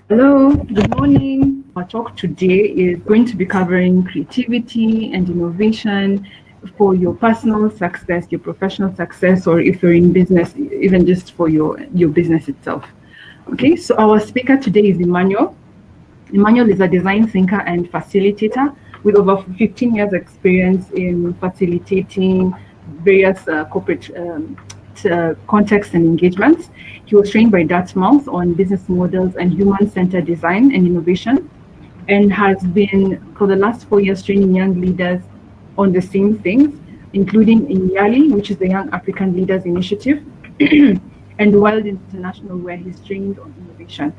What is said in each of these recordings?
Hello, good morning. Our talk today is going to be covering creativity and innovation for your personal success, your professional success, or if you're in business, even just for your business itself. Okay, so our speaker today is Emmanuel. Emmanuel is a design thinker and facilitator with over 15 years experience in facilitating various corporate contexts and engagements. He was trained by Dartmouth on business models and human-centered design and innovation, and has been for the last 4 years training young leaders on the same things, including in YALI, which is the Young African Leaders Initiative, and Wild International, where he's trained on innovation.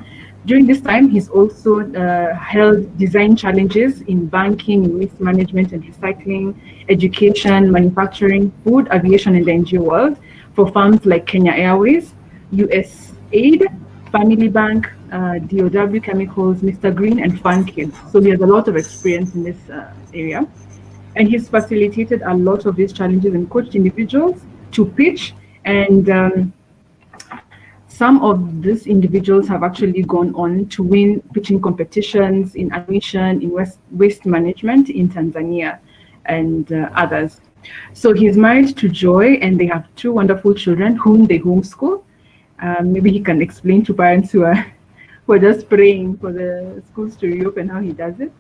During this time, he's also held design challenges in banking, waste management and recycling, education, manufacturing, food, aviation, and the NGO world for firms like Kenya Airways, USAID, Family Bank, DOW Chemicals, Mr. Green, and Fun Kids. So he has a lot of experience in this area. And he's facilitated a lot of these challenges and coached individuals to pitch. And some of these individuals have actually gone on to win pitching competitions in animation, in waste management in Tanzania, and others. So he's married to Joy, and they have two wonderful children whom they homeschool. Maybe he can explain to parents who are just praying for the schools to reopen how he does it.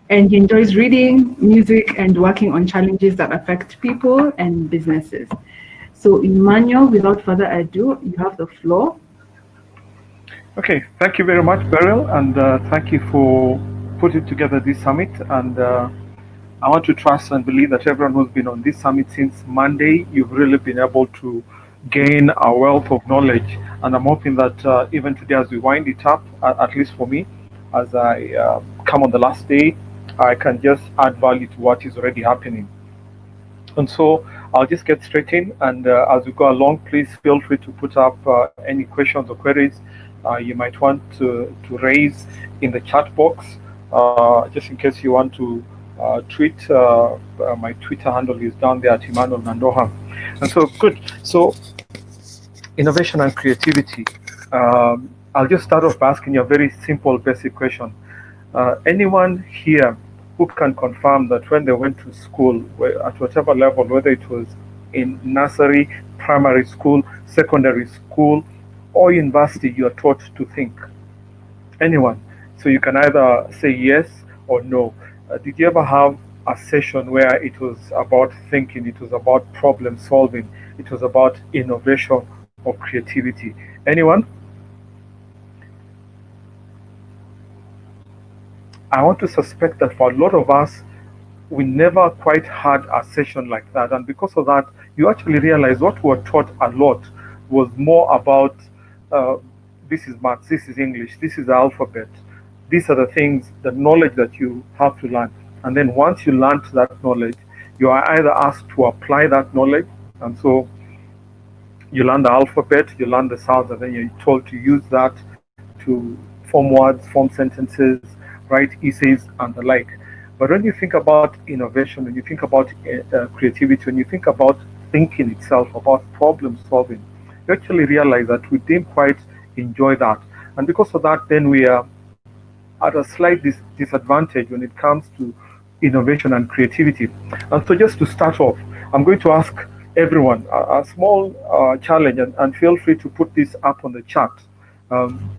And he enjoys reading, music, and working on challenges that affect people and businesses. So, Emmanuel, without further ado, you have the floor. Okay, thank you very much, Beryl, and thank you for putting together this summit. And I want to trust and believe that everyone who's been on this summit since Monday, you've really been able to gain a wealth of knowledge. And I'm hoping that even today, as we wind it up, at least for me, as I come on the last day, I can just add value to what is already happening. And so I'll just get straight in. And as we go along, please feel free to put up any questions or queries you might want to raise in the chat box, just in case you want to tweet. My Twitter handle is down there at Emmanuel Nandokha. And so, good. So, innovation and creativity. I'll just start off by asking you a very simple, basic question. Anyone here who can confirm that when they went to school, at whatever level, whether it was in nursery, primary school, secondary school, or university, you are taught to think? Anyone? So you can either say yes or no. Did you ever have a session where it was about thinking, it was about problem solving, it was about innovation or creativity? Anyone? I want to suspect that for a lot of us, we never quite had a session like that. And because of that, you actually realize what we were taught a lot was more about uh, this is maths, this is English, this is the alphabet. These are the things, the knowledge that you have to learn. And then once you learn that knowledge, you are either asked to apply that knowledge. And so you learn the alphabet, you learn the sounds, and then you're told to use that to form words, form sentences, write essays, and the like. But when you think about innovation, when you think about creativity, when you think about thinking itself, about problem solving, you actually realize that we didn't quite enjoy that. And because of that, then we are at a slight disadvantage when it comes to innovation and creativity. And so, just to start off, I'm going to ask everyone a small challenge, and feel free to put this up on the chat. Um,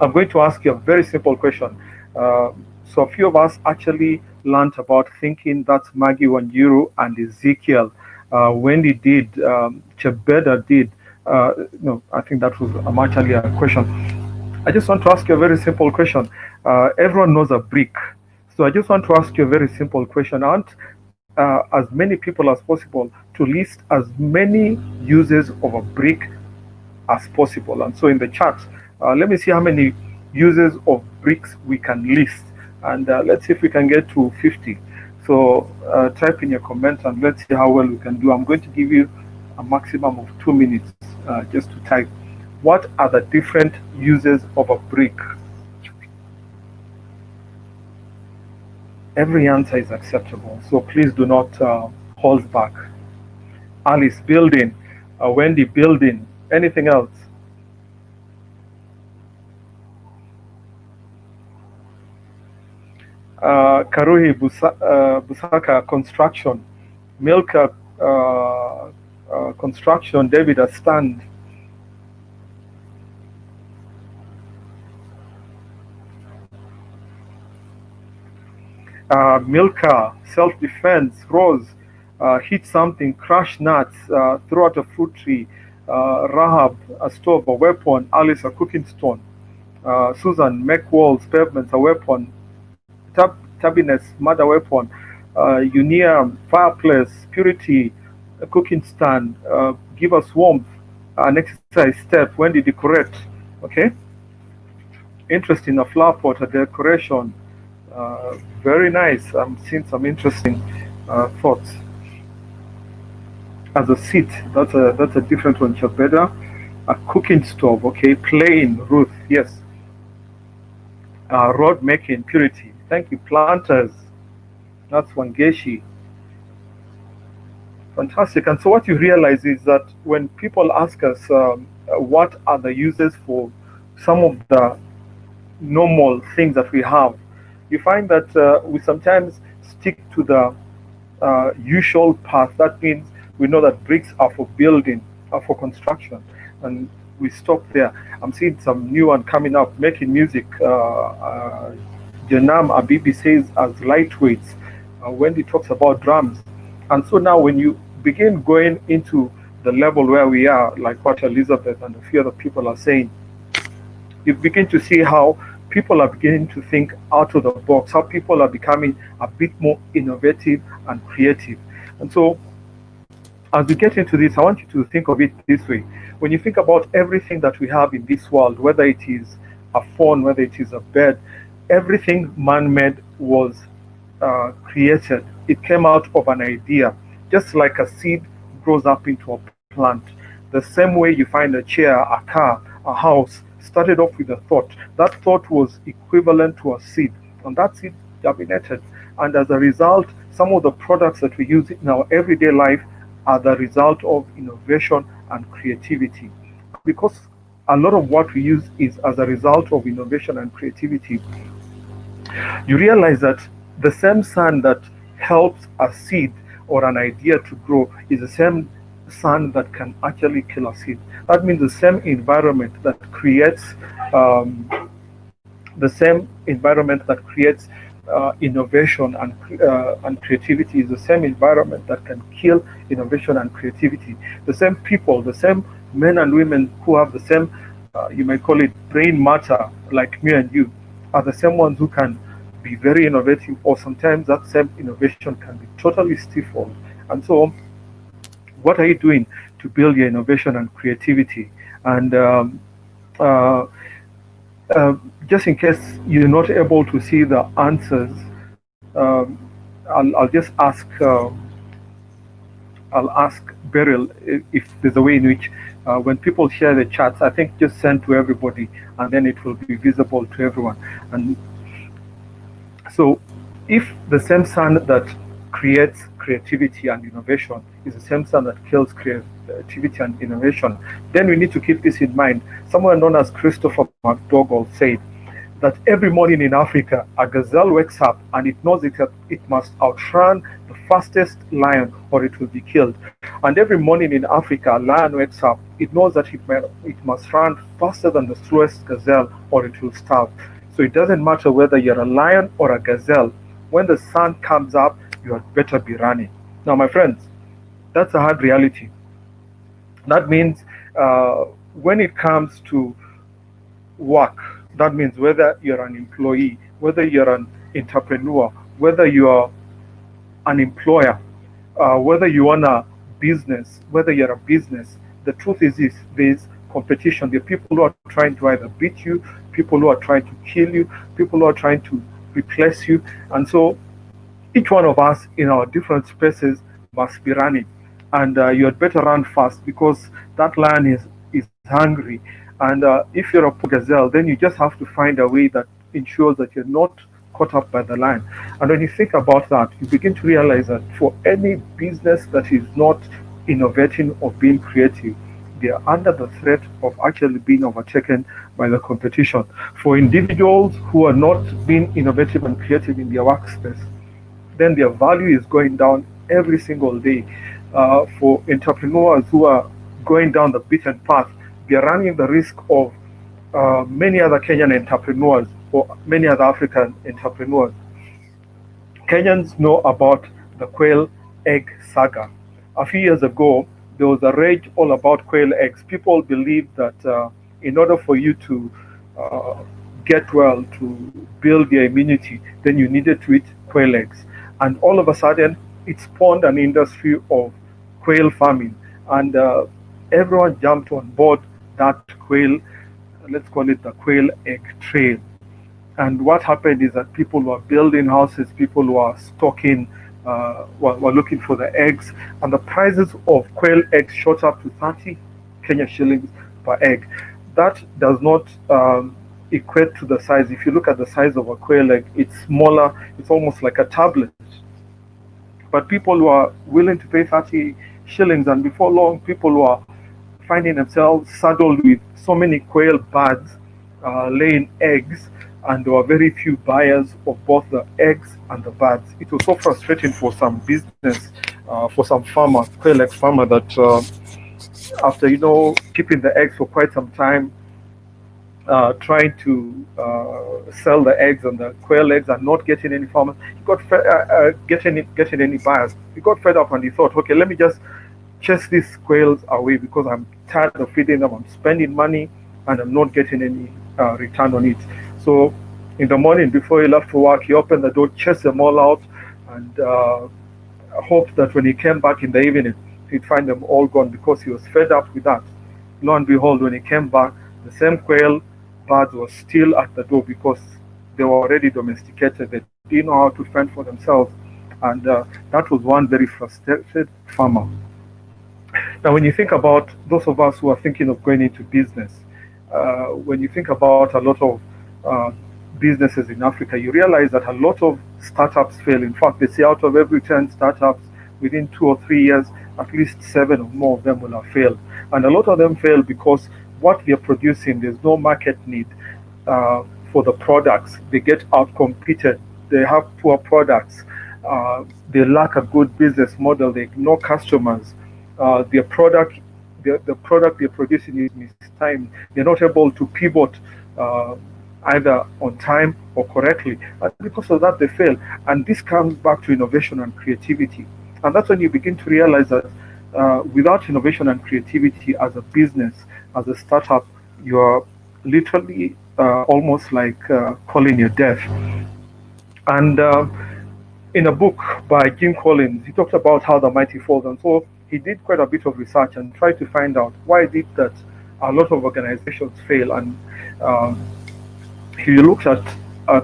I'm going to ask you a very simple question. Uh, so, a few of us actually learned about thinking. That's Maggie Wanjiru and Ezekiel. Wendy did, Chebeda did. No, I think that was a much earlier question. I just want to ask you a very simple question. Everyone knows a brick. So I just want to ask you a very simple question. I want as many people as possible to list as many uses of a brick as possible. And so in the chat, let me see how many uses of bricks we can list. And let's see if we can get to 50. So type in your comment and let's see how well we can do. I'm going to give you a maximum of 2 minutes just to type. What are the different uses of a brick? Every answer is acceptable, so please do not hold back. Alice, building. Wendy, building. Anything else? Karuhi Busaka construction, Milka construction, David stand. Milka self-defense, Rose hit something, crash nuts, throw out a fruit tree, Rahab a stove, a weapon, Alice a cooking stone, Susan make walls, pavements a weapon, Tabiness mother weapon, Unia fireplace, purity a cooking stand, give us warmth, an exercise step when they decorate. Okay, interesting, a flower pot, a decoration. Very nice. I'm seeing some interesting thoughts. As a seat, that's a different one. Chabeda, a cooking stove. Okay, plain Ruth. Yes, road making purity. Thank you. Planters. That's Wangeshi. Fantastic. And so what you realize is that when people ask us what are the uses for some of the normal things that we have, you find that we sometimes stick to the usual path. That means we know that bricks are for building, are for construction, and we stop there. I'm seeing some new one coming up, making music. Janam Abibi says as lightweights when he talks about drums. And so now when you begin going into the level where we are, like what Elizabeth and a few other people are saying, you begin to see how people are beginning to think out of the box, how people are becoming a bit more innovative and creative. And so, as we get into this, I want you to think of it this way. When you think about everything that we have in this world, whether it is a phone, whether it is a bed, everything man made was created. It came out of an idea, just like a seed grows up into a plant. The same way you find a chair, a car, a house started off with a thought. That thought was equivalent to a seed, and that seed germinated. And as a result, some of the products that we use in our everyday life are the result of innovation and creativity. And because a lot of what we use is as a result of innovation and creativity, you realize that the same sun that helps a seed or an idea to grow is the same sun that can actually kill a seed. That means the same environment that creates um, innovation and creativity is the same environment that can kill innovation and creativity. The same people, the same men and women who have the same, you may call it brain matter, like me and you, are the same ones who can be very innovative, or sometimes that same innovation can be totally stifled. And so, what are you doing to build your innovation and creativity? And uh, just in case you're not able to see the answers, I'll just ask. I'll ask Beryl if there's a way in which, when people share the chats, I think just send to everybody, and then it will be visible to everyone. And so, if the same sun that creates creativity and innovation is the same sun that kills creativity and innovation, then we need to keep this in mind. Someone known as Christopher McDougall said that every morning in Africa, a gazelle wakes up and it knows it must outrun the fastest lion or it will be killed. And every morning in Africa, a lion wakes up, it knows that it must run faster than the slowest gazelle or it will starve. So it doesn't matter whether you're a lion or a gazelle. When the sun comes up, you had better be running. Now, my friends, that's a hard reality. That means when it comes to work, that means whether you're an employee, whether you're an entrepreneur, whether you're an employer, whether you own a business, whether you're a business, the truth is this: there's competition. There are people who are trying to either beat you, people who are trying to kill you, people who are trying to replace you. And so each one of us in our different spaces must be running. And you had better run fast because that lion is hungry. And if you're a poor gazelle, then you just have to find a way that ensures that you're not caught up by the lion. And when you think about that, you begin to realize that for any business that is not innovating or being creative, they are under the threat of actually being overtaken by the competition. For individuals who are not being innovative and creative in their workspace, then their value is going down every single day. For entrepreneurs who are going down the beaten path, they're running the risk of many other Kenyan entrepreneurs or many other African entrepreneurs. Kenyans know about the quail egg saga. A few years ago, there was a rage all about quail eggs. People believed that in order for you to uh, get well, to build your immunity, then you needed to eat quail eggs. And all of a sudden, it spawned an industry of quail farming. And everyone jumped on board that quail, let's call it the quail egg trail. And what happened is that people were building houses, people were stocking, were looking for the eggs, and the prices of quail eggs shot up to 30 Kenya shillings per egg. That does not equate to the size. If you look at the size of a quail egg, it's smaller, it's almost like a tablet. But people were willing to pay 30 shillings, and before long, people were finding themselves saddled with so many quail birds laying eggs, and there were very few buyers of both the eggs and the birds. It was so frustrating for some business, for some farmer, quail egg farmer, that after keeping the eggs for quite some time, trying to sell the eggs and the quail eggs and not getting any farmers. He got getting any buyers. He got fed up and he thought, okay, let me just chase these quails away because I'm tired of feeding them. I'm spending money and I'm not getting any return on it. So in the morning before he left for work, he opened the door, chased them all out, and hoped that when he came back in the evening, he'd find them all gone because he was fed up with that. Lo and behold, when he came back, the same quail birds were still at the door because they were already domesticated. They didn't know how to fend for themselves. And that was one very frustrated farmer. Now, when you think about those of us who are thinking of going into business, when you think about a lot of businesses in Africa, you realize that a lot of startups fail. In fact, they say out of every 10 startups, within 2 or 3 years, at least 7 or more of them will have failed. And a lot of them fail because what they're producing, there's no market need for the products. They get out competed. They have poor products. They lack a good business model. They ignore customers. Their product, the product they're producing is mistimed. They're not able to pivot either on time or correctly. And because of that, they fail. And this comes back to innovation and creativity. And that's when you begin to realize that without innovation and creativity as a business, as a startup, you're literally almost like calling your death. And in a book by Jim Collins, he talked about how the mighty falls. And so he did quite a bit of research and tried to find out why it did that a lot of organizations fail. And he looked at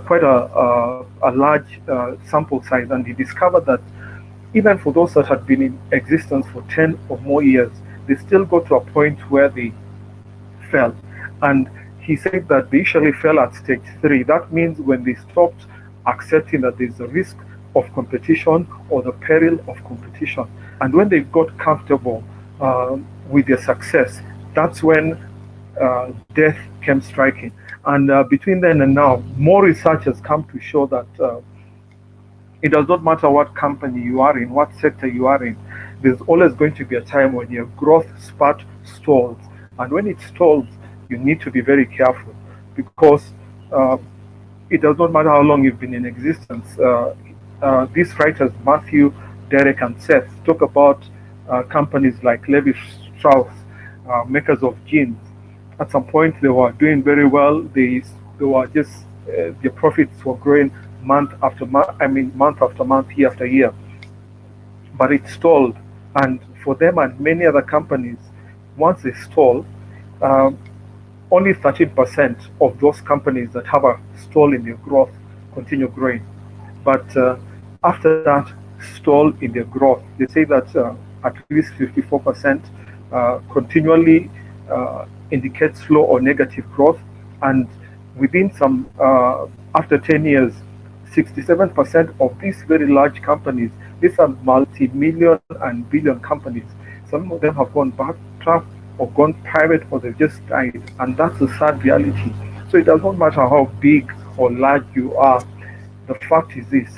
quite a large sample size, and he discovered that even for those that had been in existence for 10 or more years, they still got to a point where they fell. And he said that they usually fell at stage 3. That means when they stopped accepting that there's a risk of competition or the peril of competition. And when they got comfortable with their success, that's when death came striking. And between then and now, more research has come to show that it does not matter what company you are in, what sector you are in, there's always going to be a time when your growth spurt stalls. And when it stalls, you need to be very careful because it does not matter how long you've been in existence. These writers, Matthew, Derek, and Seth, talk about companies like Levi Strauss, makers of jeans. At some point, they were doing very well. They were just their profits were growing month after month, year after year. But it stalled, and for them and many other companies, once they stall, only 13% of those companies that have a stall in their growth continue growing. But after that stall in their growth, they say that at least 54% continually indicates slow or negative growth, and within some after 10 years, 67% of these very large companies, these are multi-million and billion companies, some of them have gone bankrupt, or gone private or they've just died. And that's a sad reality. So it does not matter how big or large you are. The fact is this: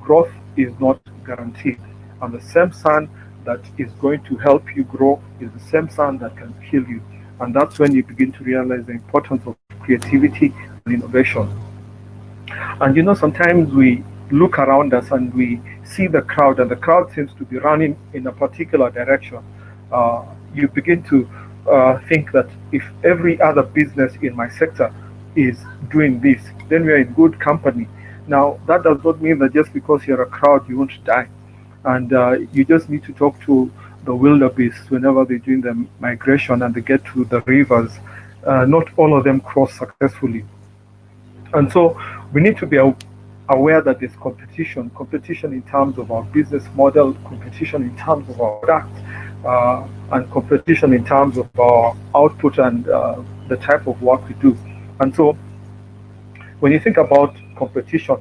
growth is not guaranteed. And the same sun that is going to help you grow is the same sun that can kill you. And that's when you begin to realize the importance of creativity and innovation. And sometimes we look around us and we see the crowd, and the crowd seems to be running in a particular direction. You begin to think that if every other business in my sector is doing this, then we are in good company. Now, that does not mean that just because you're a crowd, you won't die. And you just need to talk to the wildebeest whenever they're doing the migration and they get to the rivers. Not all of them cross successfully. And so we need to be aware that there's competition in terms of our business model, competition in terms of our product, and competition in terms of our output and the type of work we do. And so when you think about competition,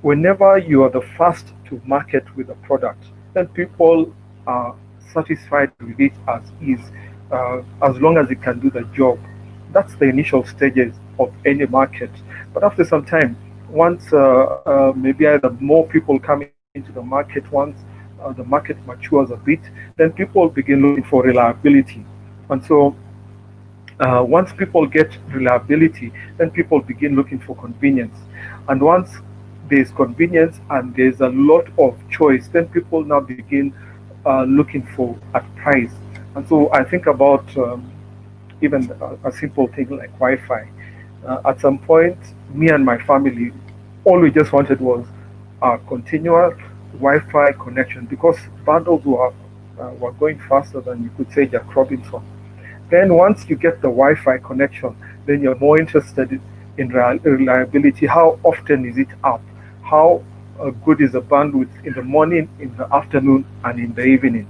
whenever you are the first to market with a product, then people are satisfied with it as long as it can do the job. That's the initial stages of any market. But after some time, once maybe either more people come into the market, once the market matures a bit, then people begin looking for reliability. And so once people get reliability, then people begin looking for convenience. And once there's convenience and there's a lot of choice, then people now begin looking for at price. And so I think about even a simple thing like Wi-Fi. At some point, me and my family, all we just wanted was a continual Wi-Fi connection because bundles were going faster than you could say Jack Robinson. Then once you get the Wi-Fi connection, then you're more interested in reliability. How often is it up? How good is the bandwidth in the morning, in the afternoon, and in the evening?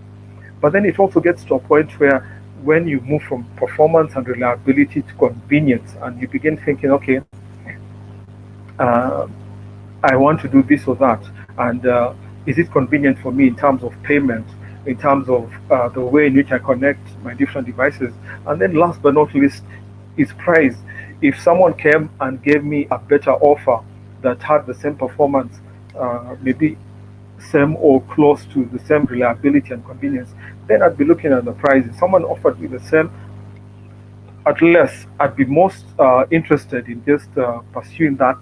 But then it also gets to a point where when you move from performance and reliability to convenience, and you begin thinking, okay, uh, I want to do this or that, and is it convenient for me in terms of payment, in terms of the way in which I connect my different devices, and then last but not least is price. If someone came and gave me a better offer that had the same performance, maybe same or close to the same reliability and convenience, then I'd be looking at the price. If someone offered me the same at less, I'd be most interested in just pursuing that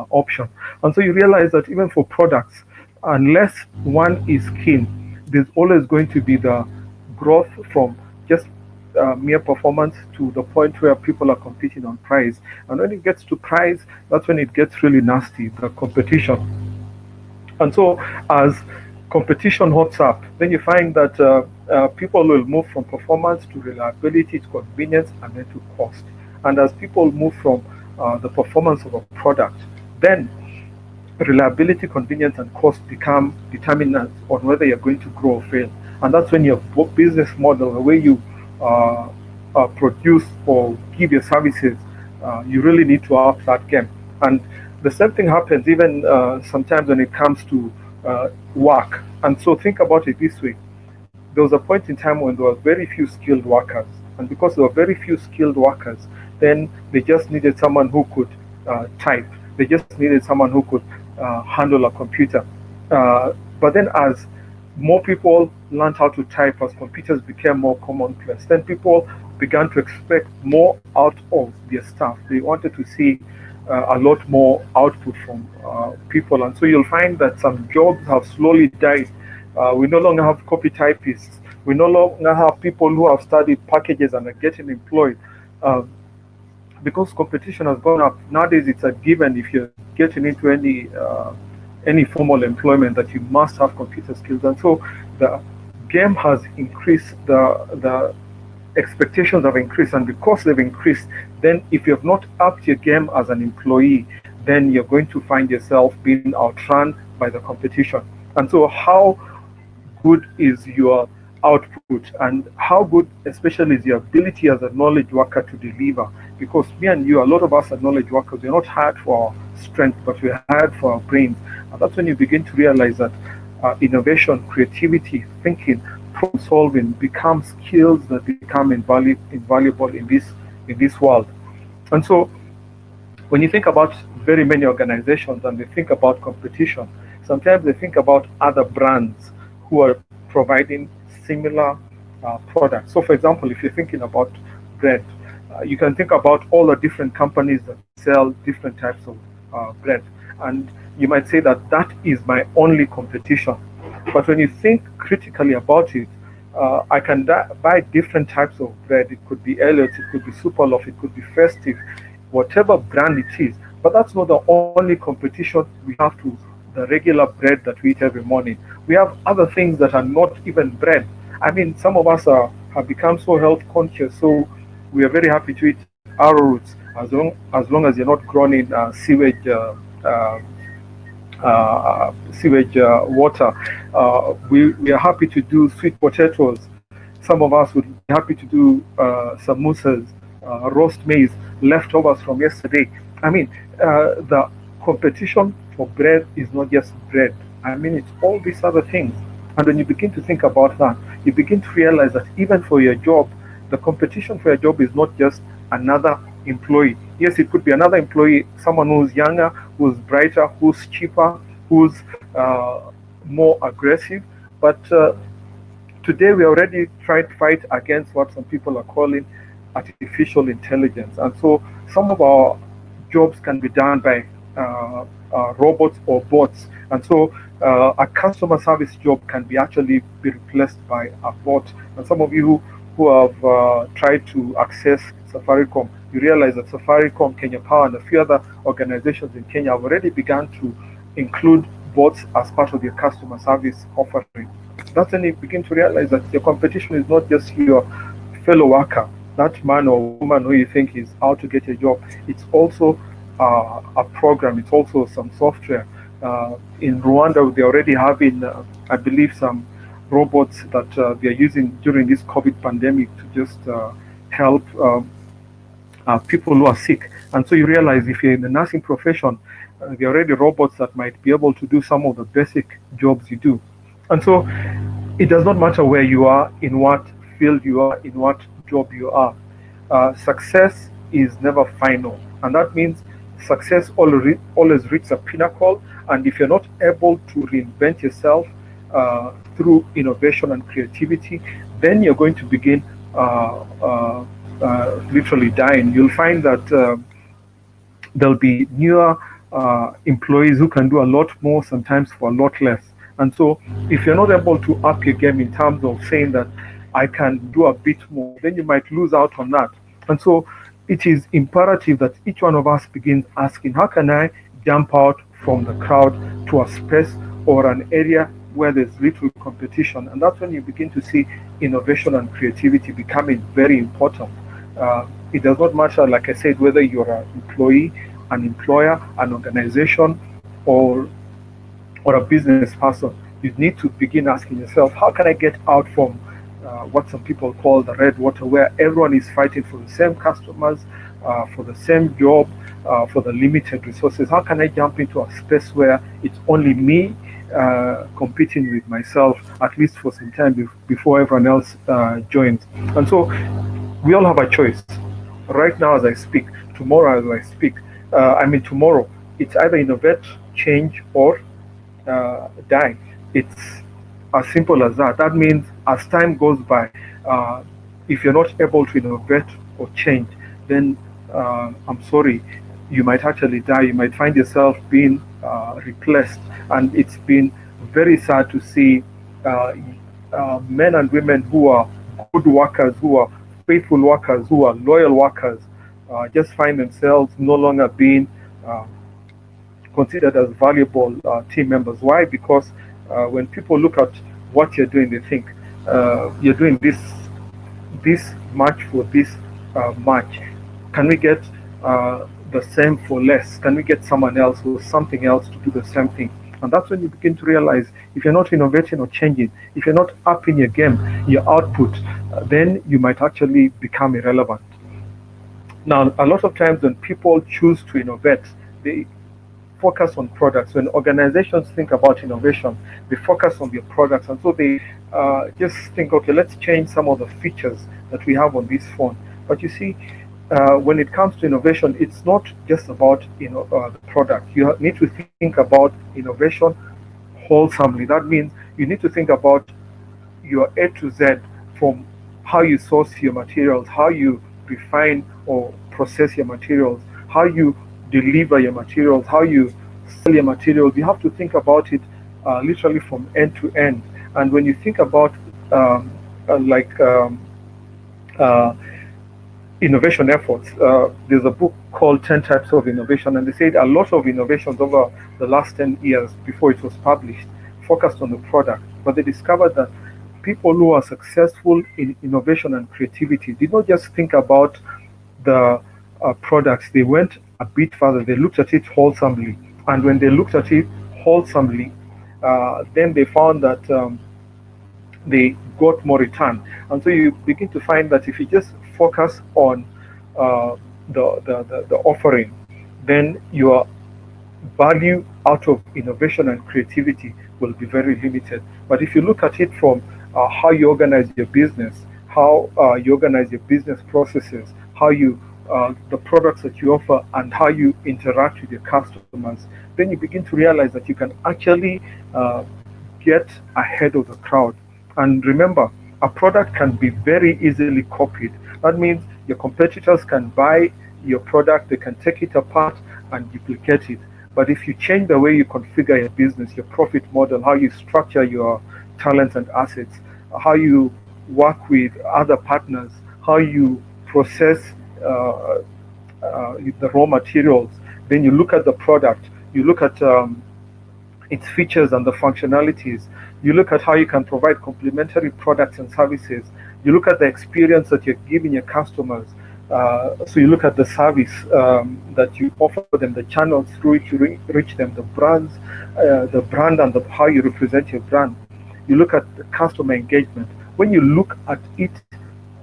option. And so you realize that even for products, unless one is keen, there's always going to be the growth from just mere performance to the point where people are competing on price. And when it gets to price, that's when it gets really nasty, the competition. And so, as competition hots up, then you find that people will move from performance to reliability to convenience and then to cost. And as people move from the performance of a product, then reliability, convenience, and cost become determinants on whether you're going to grow or fail. And that's when your business model, the way you produce or give your services, you really need to up that game. And the same thing happens even sometimes when it comes to work. And so think about it this way: there was a point in time when there were very few skilled workers, and because there were very few skilled workers, then they just needed someone who could type. They just needed someone who could handle a computer. But then, as more people learned how to type, as computers became more commonplace, then people began to expect more out of their staff. They wanted to see a lot more output from people. And so you'll find that some jobs have slowly died. We no longer have copy typists. We no longer have people who have studied packages and are getting employed. Because competition has gone up. Nowadays, it's a given if you're getting into any formal employment that you must have computer skills. And so the game has increased, the expectations have increased, and because they've increased, then if you have not upped your game as an employee, then you're going to find yourself being outrun by the competition. And so how good is your output, and how good especially is your ability as a knowledge worker to deliver? Because me and you, a lot of us are knowledge workers. We're not hired for our strength, but we're hired for our brains. And that's when you begin to realize that innovation, creativity, thinking, problem solving become skills that become invaluable in this world. And so when you think about very many organizations and they think about competition, sometimes they think about other brands who are providing similar products. So, for example, if you're thinking about bread, you can think about all the different companies that sell different types of bread. And you might say that that is my only competition. But when you think critically about it, I can buy different types of bread. It could be Elliot, it could be Superloaf, it could be Festive, whatever brand it is. But that's not the only competition we have to the regular bread that we eat every morning. We have other things that are not even bread. I mean, some of us have become so health conscious, so we are very happy to eat arrowroots as long as you're not grown in sewage water. We are happy to do sweet potatoes. Some of us would be happy to do samosas, roast maize, leftovers from yesterday. I mean, the competition for bread is not just bread. I mean, it's all these other things. And when you begin to think about that, you begin to realize that even for your job, the competition for your job is not just another employee. Yes, it could be another employee, someone who's younger, who's brighter, who's cheaper, who's more aggressive. But today we already try to fight against what some people are calling artificial intelligence. And so some of our jobs can be done by robots or bots. And so a customer service job can be actually be replaced by a bot. And some of you who have tried to access Safaricom, you realize that Safaricom, Kenya Power, and a few other organizations in Kenya have already begun to include bots as part of their customer service offering. That's when you begin to realize that your competition is not just your fellow worker, that man or woman who you think is out to get a job. It's also a program, it's also some software. In Rwanda, they already have I believe, some robots that they are using during this COVID pandemic to just help people who are sick. And so you realize if you're in the nursing profession, there are already robots that might be able to do some of the basic jobs you do. And so it does not matter where you are, in what field you are, in what job you are. Success is never final. And that means success always reaches a pinnacle. And if you're not able to reinvent yourself through innovation and creativity, then you're going to begin literally dying. You'll find that there'll be newer employees who can do a lot more, sometimes for a lot less. And so if you're not able to up your game in terms of saying that I can do a bit more, then you might lose out on that. And so it is imperative that each one of us begins asking, how can I jump out from the crowd to a space or an area where there's little competition? And that's when you begin to see innovation and creativity becoming very important. It does not matter, like I said, whether you're an employee, an employer, an organization, or a business person. You need to begin asking yourself, how can I get out from what some people call the red water, where everyone is fighting for the same customers, for the same job, for the limited resources? How can I jump into a space where it's only me competing with myself, at least for some time before everyone else joins? And so we all have a choice. Right now, as I speak, tomorrow, as I speak, tomorrow, it's either innovate, change, or die. It's as simple as that. That means as time goes by, if you're not able to innovate or change, then I'm sorry, you might actually die. You might find yourself being replaced. And it's been very sad to see men and women who are good workers, who are faithful workers, who are loyal workers, just find themselves no longer being considered as valuable team members. Why? Because when people look at what you're doing, they think you're doing this much for this much. Can we get the same for less? Can we get someone else or something else to do the same thing? And that's when you begin to realize if you're not innovating or changing, if you're not upping your game, your output, then you might actually become irrelevant. Now, a lot of times when people choose to innovate, they focus on products. When organizations think about innovation, they focus on their products, and so they just think, okay, let's change some of the features that we have on this phone. But you see, when it comes to innovation, it's not just about the product. You need to think about innovation wholesomely. That means you need to think about your A to Z, from how you source your materials, how you refine or process your materials, how you deliver your materials, how you sell your materials. You have to think about it literally from end to end. And when you think about um, like uh, innovation efforts. There's a book called 10 Types of Innovation, and they said a lot of innovations over the last 10 years before it was published focused on the product. But they discovered that people who are successful in innovation and creativity did not just think about the products, they went a bit further. They looked at it wholesomely. And when they looked at it wholesomely, then they found that they got more return. And so you begin to find that if you just focus on the offering, then your value out of innovation and creativity will be very limited. But if you look at it from how you organize your business, how you organize your business processes, how you the products that you offer, and how you interact with your customers, then you begin to realize that you can actually uh, get ahead of the crowd. And remember, a product can be very easily copied. That means your competitors can buy your product, they can take it apart and duplicate it. But if you change the way you configure your business, your profit model, how you structure your talents and assets, how you work with other partners, how you process uh, the raw materials, then you look at the product, you look at its features and the functionalities. You look at how you can provide complementary products and services. You look at the experience that you're giving your customers. So you look at the service that you offer them, the channels through which you reach them, the brands, the brand, and how you represent your brand. You look at the customer engagement. When you look at it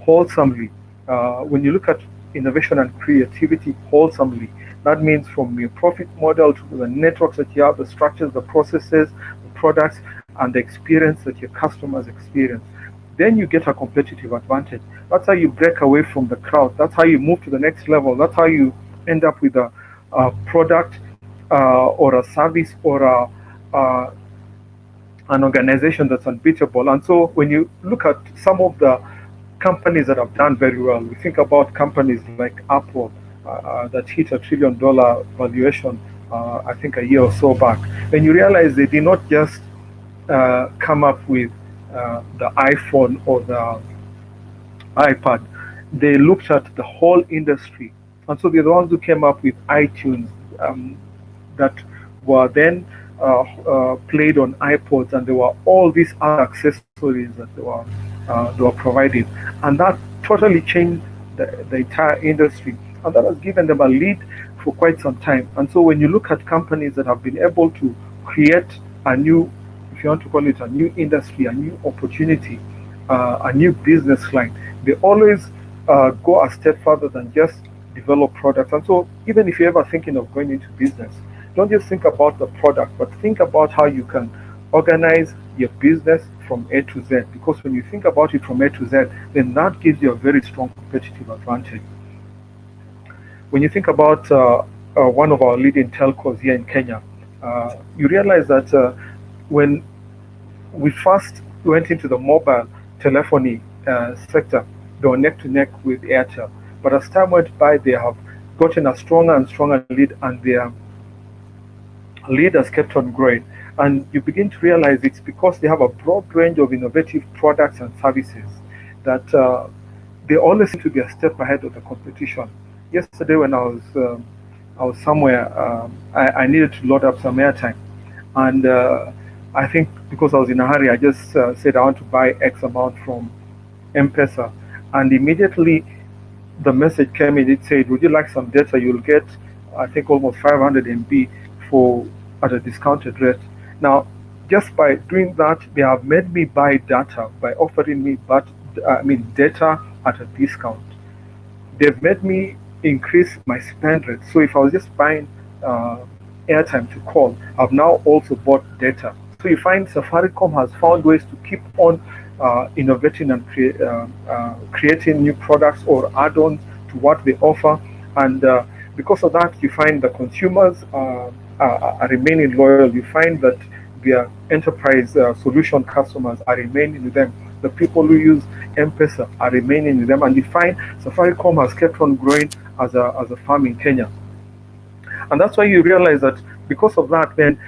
wholesomely, when you look at innovation and creativity wholesomely, that means from your profit model to the networks that you have, the structures, the processes, the products, and the experience that your customers experience, then you get a competitive advantage. That's how you break away from the crowd. That's how you move to the next level. That's how you end up with a product or a service or an organization that's unbeatable. And so when you look at some of the companies that have done very well, we think about companies like Apple that hit $1 trillion valuation, I think a year or so back. Then you realize they did not just come up with the iPhone or the iPad. They looked at the whole industry. And so they're the ones who came up with iTunes, that were then played on iPods, and there were all these other accessories that they were provided. And that totally changed the entire industry. And that has given them a lead for quite some time. And so when you look at companies that have been able to create a new, if you want to call it a new industry, a new opportunity, a new business line, they always go a step further than just develop products. And so even if you're ever thinking of going into business, don't just think about the product, but think about how you can organize your business from A to Z. Because when you think about it from A to Z, then that gives you a very strong competitive advantage. When you think about one of our leading telcos here in Kenya, you realize that when we first went into the mobile telephony sector, they were neck to neck with Airtel. But as time went by, they have gotten a stronger and stronger lead, and their lead has kept on growing. And you begin to realize it's because they have a broad range of innovative products and services that they always seem to be a step ahead of the competition. Yesterday, when I was somewhere, I needed to load up some airtime, and I think because I was in a hurry, I just said I want to buy X amount from M-Pesa, and immediately the message came in. It said, "Would you like some data? You'll get, I think, almost 500 MB for at a discounted rate." Now, just by doing that, they have made me buy data by offering me, data at a discount. They've made me increase my spend rate. So if I was just buying uh, airtime to call have now also bought data. So you find Safaricom has found ways to keep on innovating and creating new products or add-ons to what they offer, and because of that, you find the consumers are remaining loyal. You find that their enterprise solution customers are remaining with them. The people who use M-Pesa are remaining with them, and you find Safaricom has kept on growing as a firm in Kenya. And that's why you realize that because of that, then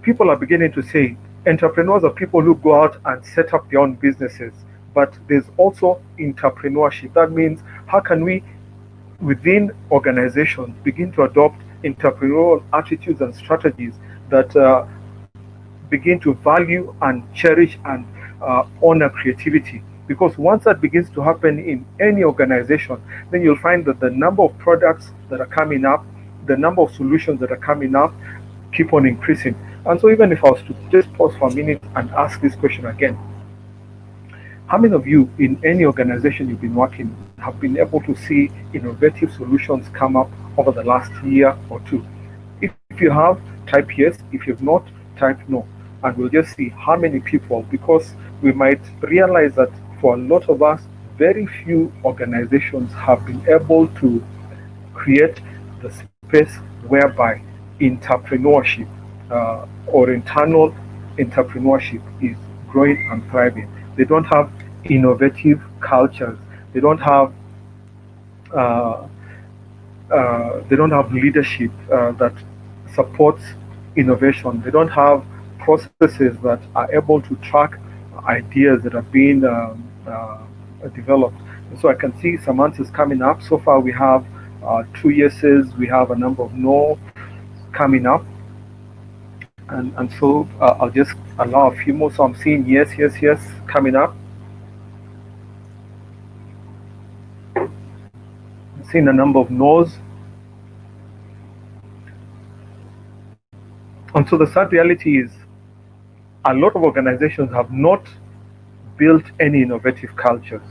people are beginning to say entrepreneurs are people who go out and set up their own businesses. But there's also entrepreneurship. That means how can we, within organizations, begin to adopt entrepreneurial attitudes and strategies that begin to value and cherish and honor creativity. Because once that begins to happen in any organization, then you'll find that the number of products that are coming up, the number of solutions that are coming up keep on increasing. And so even if I was to just pause for a minute and ask this question again, how many of you in any organization you've been working have been able to see innovative solutions come up over the last year or two? If you have, type yes. If you've not, type no. And we'll just see how many people, because we might realize that for a lot of us, very few organizations have been able to create the space whereby entrepreneurship or internal entrepreneurship is growing and thriving. They don't have innovative cultures. They don't have leadership that supports innovation. They don't have processes that are able to track ideas that are being developed. And so I can see some answers coming up. So far, we have 2 yeses. We have a number of no coming up. And so I'll just allow a few more. So I'm seeing yes, yes, yes coming up. I'm seeing a number of no's. And so the sad reality is a lot of organizations have not built any innovative cultures.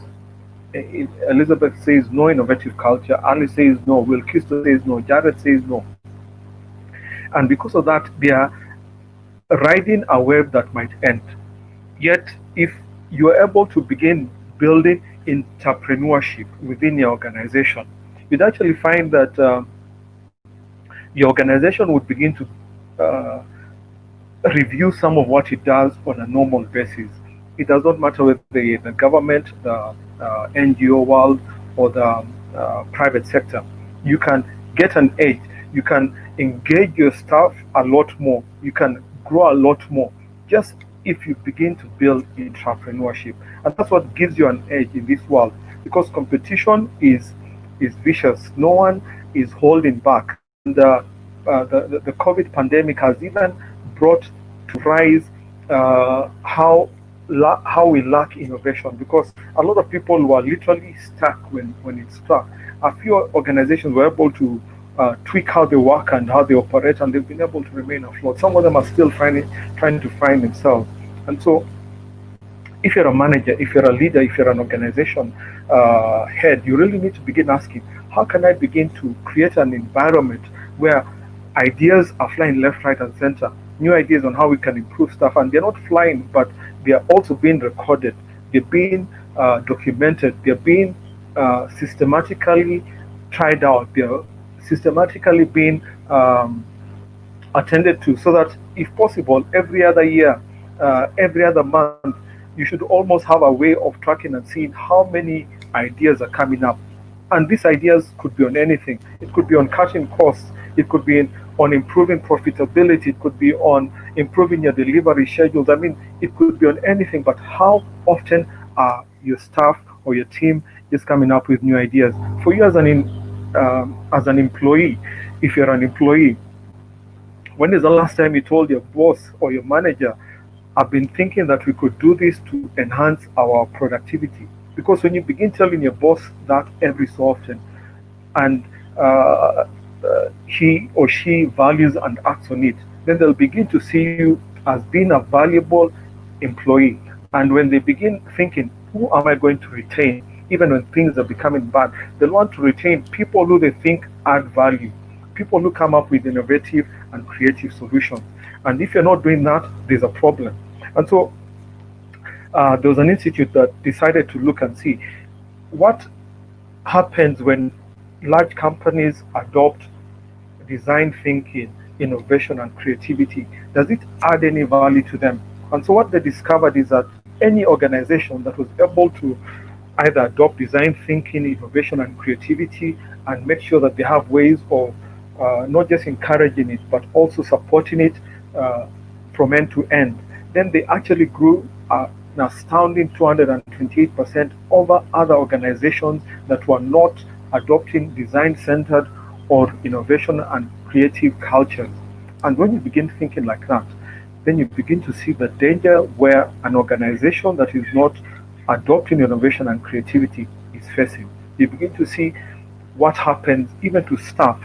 Elizabeth says no innovative culture. Ali says no. Will Kisto says no. Jared says no. And because of that, they are riding a wave that might end. Yet, if you are able to begin building entrepreneurship within your organization, you'd actually find that your organization would begin to review some of what it does on a normal basis. It does not matter whether the government, the NGO world, or the private sector. You can get an edge. You can engage your staff a lot more. You can grow a lot more just if you begin to build entrepreneurship. And that's what gives you an edge in this world, because competition is vicious. No one is holding back. And the COVID pandemic has even brought to rise how we lack innovation, because a lot of people were literally stuck when it struck. A few organizations were able to tweak how they work and how they operate, and they've been able to remain afloat. Some of them are still trying to find themselves. And so, if you're a manager, if you're a leader, if you're an organization head, you really need to begin asking, how can I begin to create an environment where ideas are flying left, right, and center? New ideas on how we can improve stuff, and they're not flying, but they are also being recorded. They're being documented. They're being systematically tried out. They're systematically being attended to, so that if possible, every other year, every other month, you should almost have a way of tracking and seeing how many ideas are coming up. And these ideas could be on anything. It could be on cutting costs. It could be on improving profitability. It could be on improving your delivery schedules. I mean, it could be on anything, but how often are your staff or your team is coming up with new ideas? For you as an employee, if you're an employee, when is the last time you told your boss or your manager, I've been thinking that we could do this to enhance our productivity? Because when you begin telling your boss that every so often, and he or she values and acts on it, then they'll begin to see you as being a valuable employee. And when they begin thinking, who am I going to retain, even when things are becoming bad, they'll want to retain people who they think add value, people who come up with innovative and creative solutions. And if you're not doing that, there's a problem. And so there was an institute that decided to look and see what happens when large companies adopt design thinking, innovation, and creativity. Does it add any value to them? And so what they discovered is that any organization that was able to either adopt design thinking, innovation, and creativity, and make sure that they have ways of not just encouraging it, but also supporting it uh, from end to end, then they actually grew an astounding 228% over other organizations that were not adopting design centered or innovation and creative cultures. And when you begin thinking like that, then you begin to see the danger where an organization that is not adopting innovation and creativity is facing. You begin to see what happens even to staff.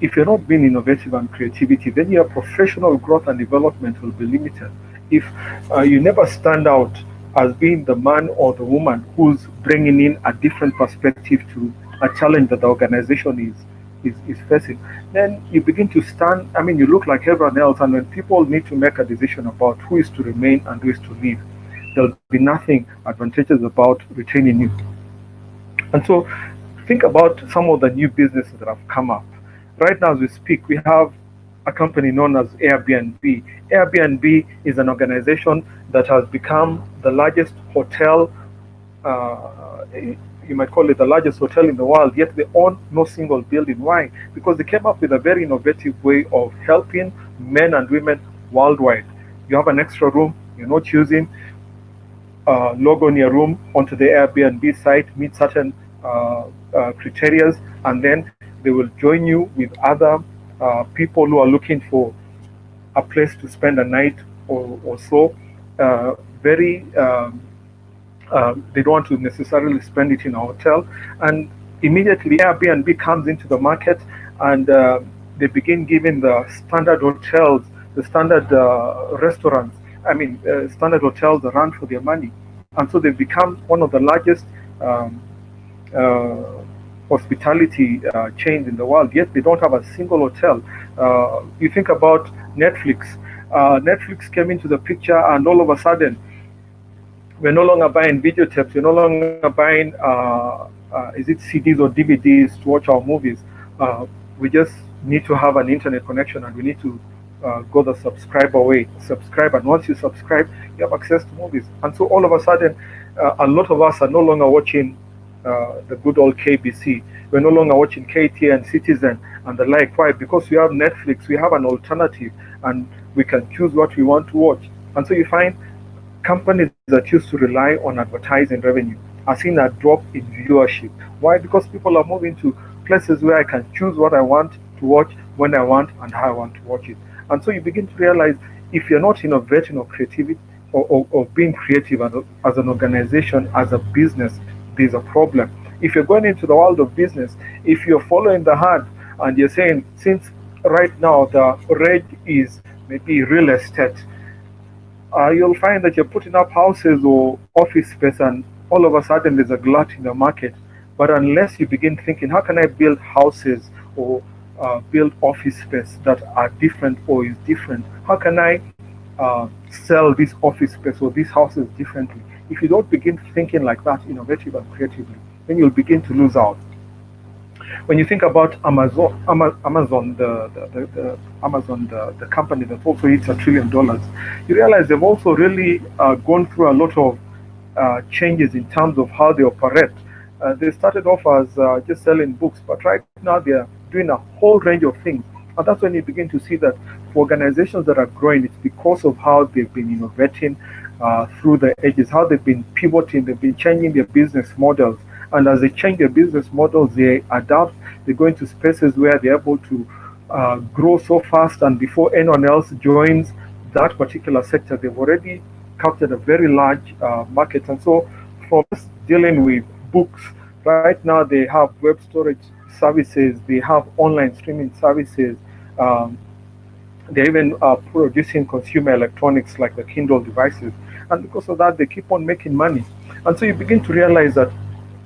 If you're not being innovative and creativity, then your professional growth and development will be limited. If you never stand out as being the man or the woman who's bringing in a different perspective to a challenge that the organization is facing, then you begin to stand. I mean, you look like everyone else, and when people need to make a decision about who is to remain and who is to leave, there'll be nothing advantageous about retaining you. And so, think about some of the new businesses that have come up. Right now, as we speak, we have a company known as Airbnb. Airbnb is an organization that has become the largest hotel, you might call it the largest hotel in the world, yet they own no single building. Why? Because they came up with a very innovative way of helping men and women worldwide. You have an extra room, you're not using, log on your room onto the Airbnb site, meet certain criteria, and then they will join you with other people who are looking for a place to spend a night or so. Very they don't want to necessarily spend it in a hotel, and immediately Airbnb comes into the market, and they begin giving the standard hotels, the standard restaurants, standard hotels a run for their money. And so they've become one of the largest um, uh, hospitality chains in the world, yet they don't have a single hotel. You think about Netflix. Netflix came into the picture, and all of a sudden, we're no longer buying videotapes, we're no longer buying, is it CDs or DVDs to watch our movies. We just need to have an internet connection, and we need to go the subscriber way. Subscribe, and once you subscribe, you have access to movies. And so all of a sudden, a lot of us are no longer watching the good old KBC. We're no longer watching KTN, Citizen, and the like. Why? Because we have Netflix, we have an alternative, and we can choose what we want to watch. And so you find companies that used to rely on advertising revenue are seeing a drop in viewership. Why? Because people are moving to places where I can choose what I want to watch, when I want, and how I want to watch it. And so you begin to realize if you're not innovating or creativity or being creative as an organization, as a business, there's a problem. If you're going into the world of business, if you're following the herd and you're saying, since right now the rage is maybe real estate, you'll find that you're putting up houses or office space, and all of a sudden there's a glut in the market. But unless you begin thinking, how can I build houses or build office space that are different or is different? How can I sell this office space or these houses differently? If you don't begin thinking like that, innovative and creatively, then you'll begin to lose out. When you think about Amazon, the company that also hits $1 trillion, you realize they've also really gone through a lot of changes in terms of how they operate. They started off as just selling books, but right now they're doing a whole range of things. And that's when you begin to see that for organizations that are growing, it's because of how they've been innovating through the ages, how they've been pivoting, they've been changing their business models. And as they change their business models, they adapt, they go into spaces where they're able to grow so fast, and before anyone else joins that particular sector, they've already captured a very large market. And so from dealing with books, right now they have web storage services, they have online streaming services, they're even producing consumer electronics like the Kindle devices. And because of that, they keep on making money. And so you begin to realize that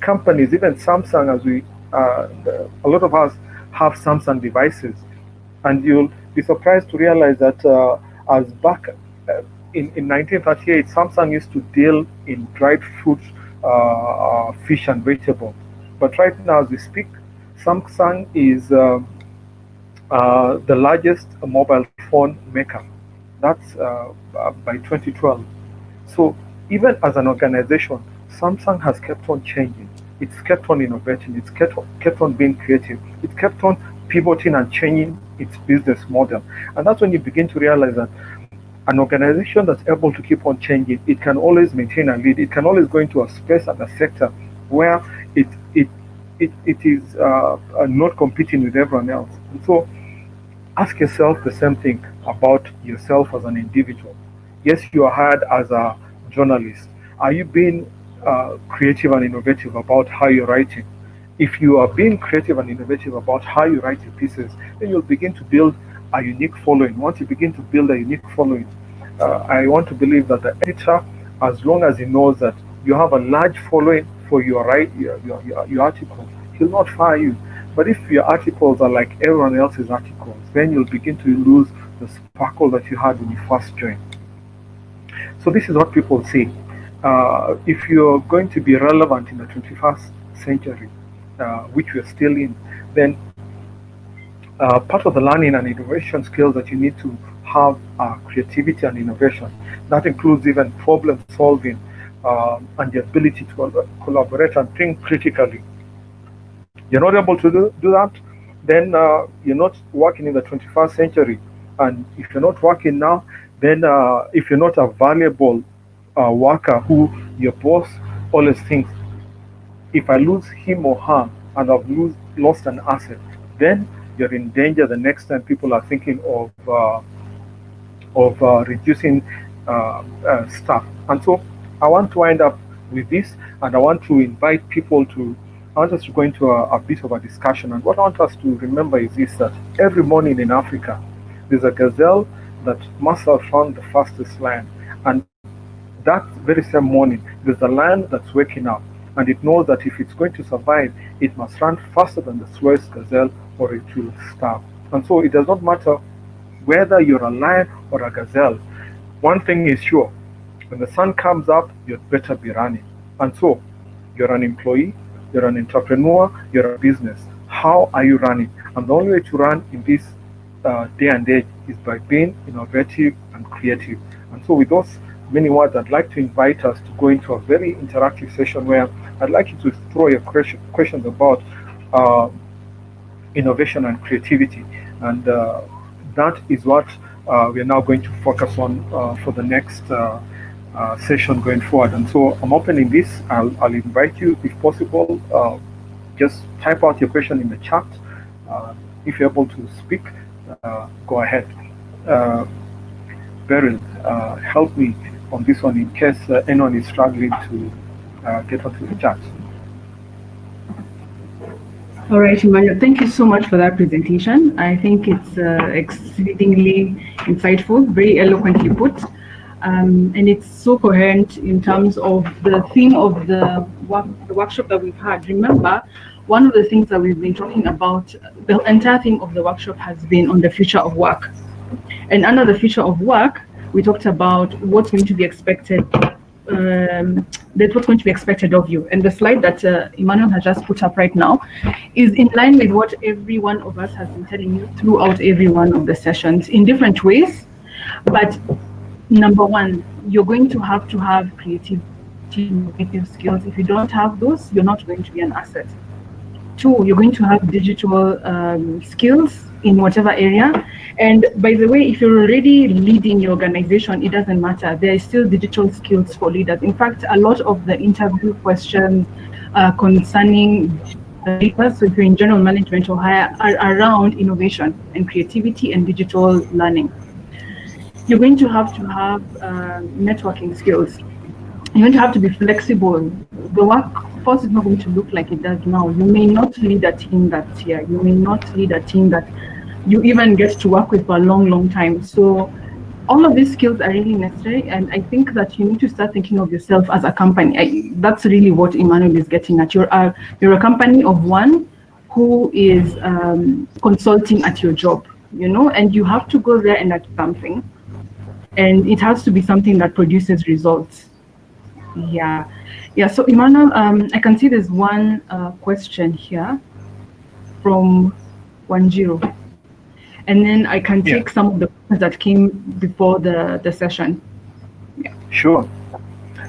companies, even Samsung, as we, a lot of us, are looking at Samsung as a have Samsung devices. And you'll be surprised to realize that as back in 1938, Samsung used to deal in dried fruit, fish, and vegetables. But right now, as we speak, Samsung is the largest mobile phone maker. That's by 2012. So even as an organization, Samsung has kept on changing. It's kept on innovating. It's kept on being creative. It kept on pivoting and changing its business model. And that's when you begin to realize that an organization that's able to keep on changing, it can always maintain a lead. It can always go into a space and a sector where it it it is not competing with everyone else. And so ask yourself the same thing about yourself as an individual. Yes, you are hired as a journalist. Are you being creative and innovative about how you're writing? If you are being creative and innovative about how you write your pieces, then you'll begin to build a unique following. Once you begin to build a unique following, I want to believe that the editor, as long as he knows that you have a large following for your your article, he'll not fire you. But if your articles are like everyone else's articles, then you'll begin to lose the sparkle that you had when you first joined. So this is what people say. If you're going to be relevant in the 21st century, which we're still in, then part of the learning and innovation skills that you need to have are creativity and innovation. That includes even problem solving and the ability to collaborate and think critically. You're not able to do that, then you're not working in the 21st century. And if you're not working now, then if you're not a valuable worker who your boss always thinks, if I lose him or her and lost an asset, then you're in danger the next time people are thinking of reducing staff. And so I want to wind up with this, and I want to invite people to. I want us to go into a bit of a discussion. And what I want us to remember is this: that every morning in Africa, there's a gazelle that must have found the fastest lion, and that very same morning, there's a lion that's waking up, and it knows that if it's going to survive, it must run faster than the slowest gazelle, or it will starve. And so it does not matter whether you're a lion or a gazelle. One thing is sure: when the sun comes up, you'd better be running. And so, you're an employee, you're an entrepreneur, you're a business. How are you running? And the only way to run in this day and age is by being innovative and creative. And so, with those many words, I'd like to invite us to go into a very interactive session where I'd like you to throw your questions about innovation and creativity. And that is what we're now going to focus on for the next session going forward. And so I'm opening this. I'll invite you, if possible, just type out your question in the chat. If you're able to speak, go ahead. Beryl, help me on this one in case anyone is struggling to get onto the chat. All right, Emmanuel, thank you so much for that presentation. I think it's exceedingly insightful, very eloquently put, and it's so coherent in terms of the theme of the workshop that we've had. Remember, one of the things that we've been talking about, the entire theme of the workshop has been on the future of work. And under the future of work, we talked about what's going to be expected that's what's going to be expected of you. And the slide that Emmanuel has just put up right now is in line with what every one of us has been telling you throughout every one of the sessions in different ways. But number one, you're going to have creative skills. If you don't have those, you're not going to be an asset. Two, you're going to have digital skills in whatever area. And by the way, if you're already leading your organization, it doesn't matter. There is still digital skills for leaders. In fact, a lot of the interview questions concerning papers, so if you're in general management or higher, are around innovation and creativity and digital learning. You're going to have networking skills. You're going to have to be flexible. The workforce is not going to look like it does now. You may not lead a team that's here. You may not lead a team that you even get to work with for a long, long time. So all of these skills are really necessary. And I think that you need to start thinking of yourself as a company. That's really what Emmanuel is getting at. You're a company of one who is consulting at your job, and you have to go there and achieve something. And it has to be something that produces results. Yeah. Yeah. So, Emmanuel, I can see there's one question here from Wanjiro. And then I can take some of the questions that came before the session. Yeah. Sure.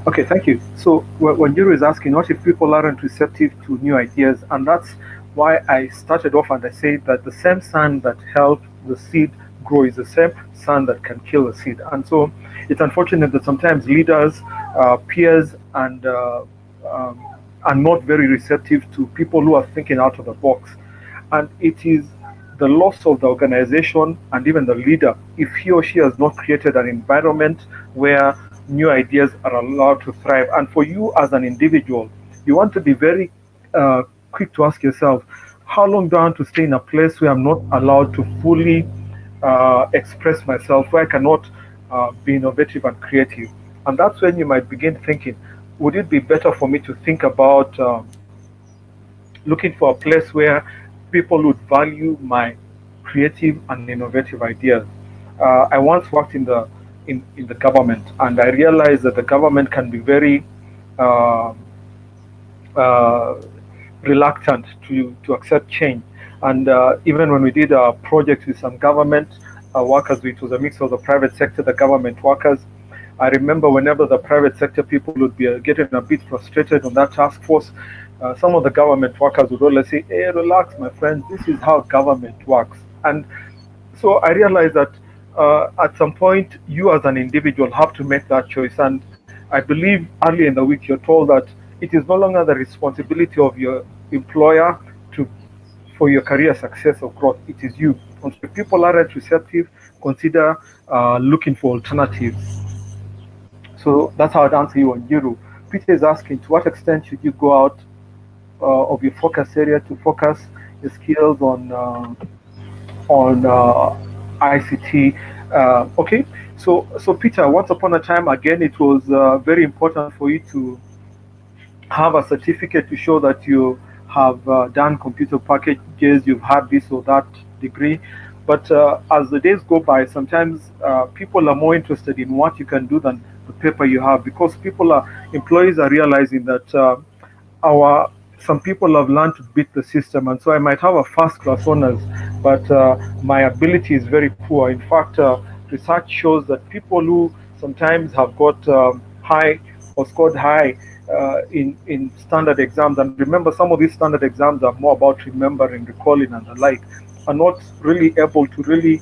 Okay, thank you. So Wanjiro is asking, what if people aren't receptive to new ideas? And that's why I started off and I said that the same sand that helped the seed grow is the same sand that can kill the seed. And so it's unfortunate that sometimes leaders, peers, and are not very receptive to people who are thinking out of the box. And it is the loss of the organization and even the leader if he or she has not created an environment where new ideas are allowed to thrive. And for you as an individual, you want to be very quick to ask yourself, how long do I want to stay in a place where I'm not allowed to fully express myself, where I cannot be innovative and creative? And that's when you might begin thinking, would it be better for me to think about looking for a place where people would value my creative and innovative ideas? I once worked in the government, and I realized that the government can be very uh, uh, reluctant to accept change. And even when we did a project with some government workers, it was a mix of the private sector, the government workers. I remember whenever the private sector people would be getting a bit frustrated on that task force, some of the government workers would always say, "Hey, relax, my friends. This is how government works." And so I realized that at some point, you as an individual have to make that choice. And I believe early in the week, you're told that it is no longer the responsibility of your employer to for your career success or growth. It is you. And so if people aren't receptive, consider looking for alternatives. So that's how I'd answer you on Guru. Peter is asking, to what extent should you go out of your focus area to focus your skills on ICT? Okay, so Peter, once upon a time, again, it was very important for you to have a certificate to show that you have done computer packages, you've had this or that degree. But as the days go by, sometimes people are more interested in what you can do than the paper you have, because employees are realizing that our some people have learned to beat the system, and so I might have a first class honors, but my ability is very poor. In fact, research shows that people who sometimes have got high or scored high in standard exams, and remember, some of these standard exams are more about remembering, recalling, and the like, are not really able to really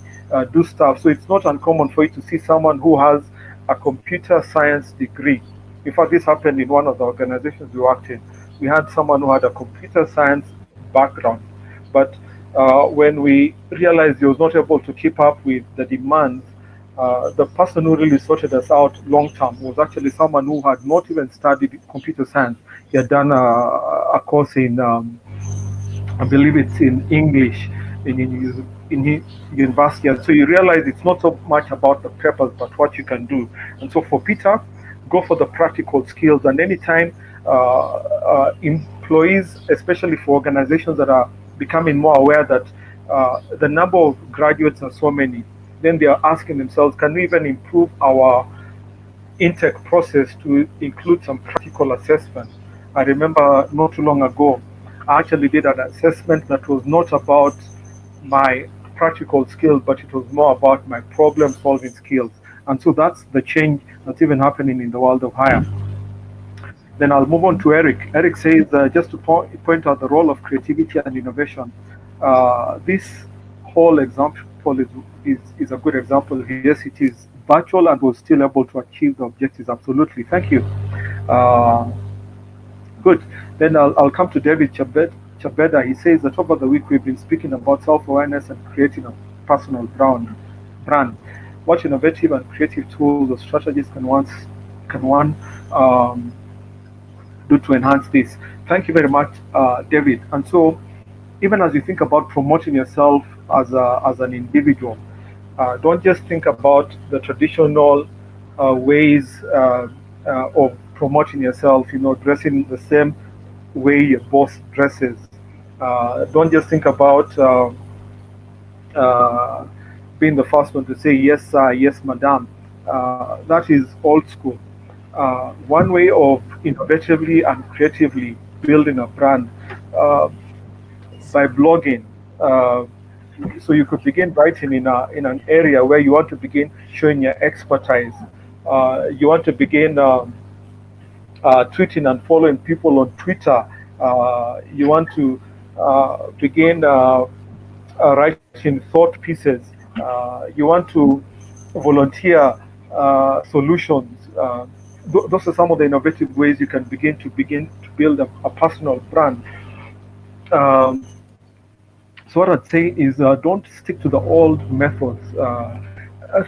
do stuff. So it's not uncommon for you to see someone who has a computer science degree. In fact, this happened in one of the organizations we worked in. We had someone who had a computer science background, but when we realized he was not able to keep up with the demands, the person who really sorted us out long term was actually someone who had not even studied computer science. He had done a course in, I believe it's in English, in his university. And so you realize it's not so much about the papers, but what you can do. And so for Peter, go for the practical skills. And anytime employees, especially for organizations that are becoming more aware that the number of graduates are so many, then they are asking themselves, can we even improve our intake process to include some practical assessment? I remember not too long ago, I actually did an assessment that was not about my practical skills, but it was more about my problem solving skills. And so that's the change that's even happening in the world of hire. Then I'll move on to Eric. Eric says, just to point out the role of creativity and innovation. This whole example is a good example. Yes, it is virtual and was still able to achieve the objectives. Absolutely. Thank you. Good. Then I'll come to David Chabeda. He says that over the week we've been speaking about self-awareness and creating a personal brand. What innovative and creative tools or strategies can one do to enhance this? Thank you very much, David. And so, even as you think about promoting yourself as an individual, don't just think about the traditional ways of promoting yourself. Dressing the same way your boss dresses. Don't just think about uh, being the first one to say yes, sir, yes, madam. That is old school. One way of innovatively and creatively building a brand uh, by blogging. Uh, so you could begin writing in an area where you want to begin showing your expertise. You want to begin tweeting and following people on Twitter. You want to begin writing thought pieces. You want to volunteer solutions. Those are some of the innovative ways you can begin to build a personal brand. Um, so what I'd say is don't stick to the old methods.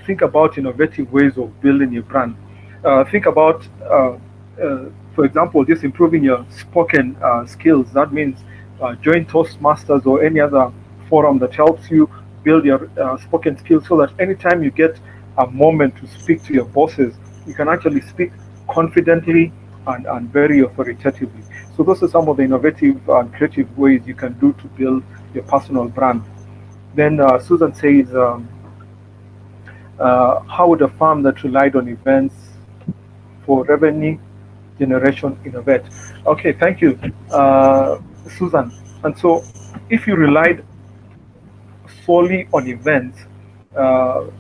Think about innovative ways of building your brand. Think about, for example, just improving your spoken skills. That means join Toastmasters or any other forum that helps you build your spoken skills so that anytime you get a moment to speak to your bosses, you can actually speak confidently and very authoritatively. So those are some of the innovative and creative ways you can do to build your personal brand. Then Susan says, how would a firm that relied on events for revenue generation innovate? Okay, thank you, Susan. And so, if you relied solely on events,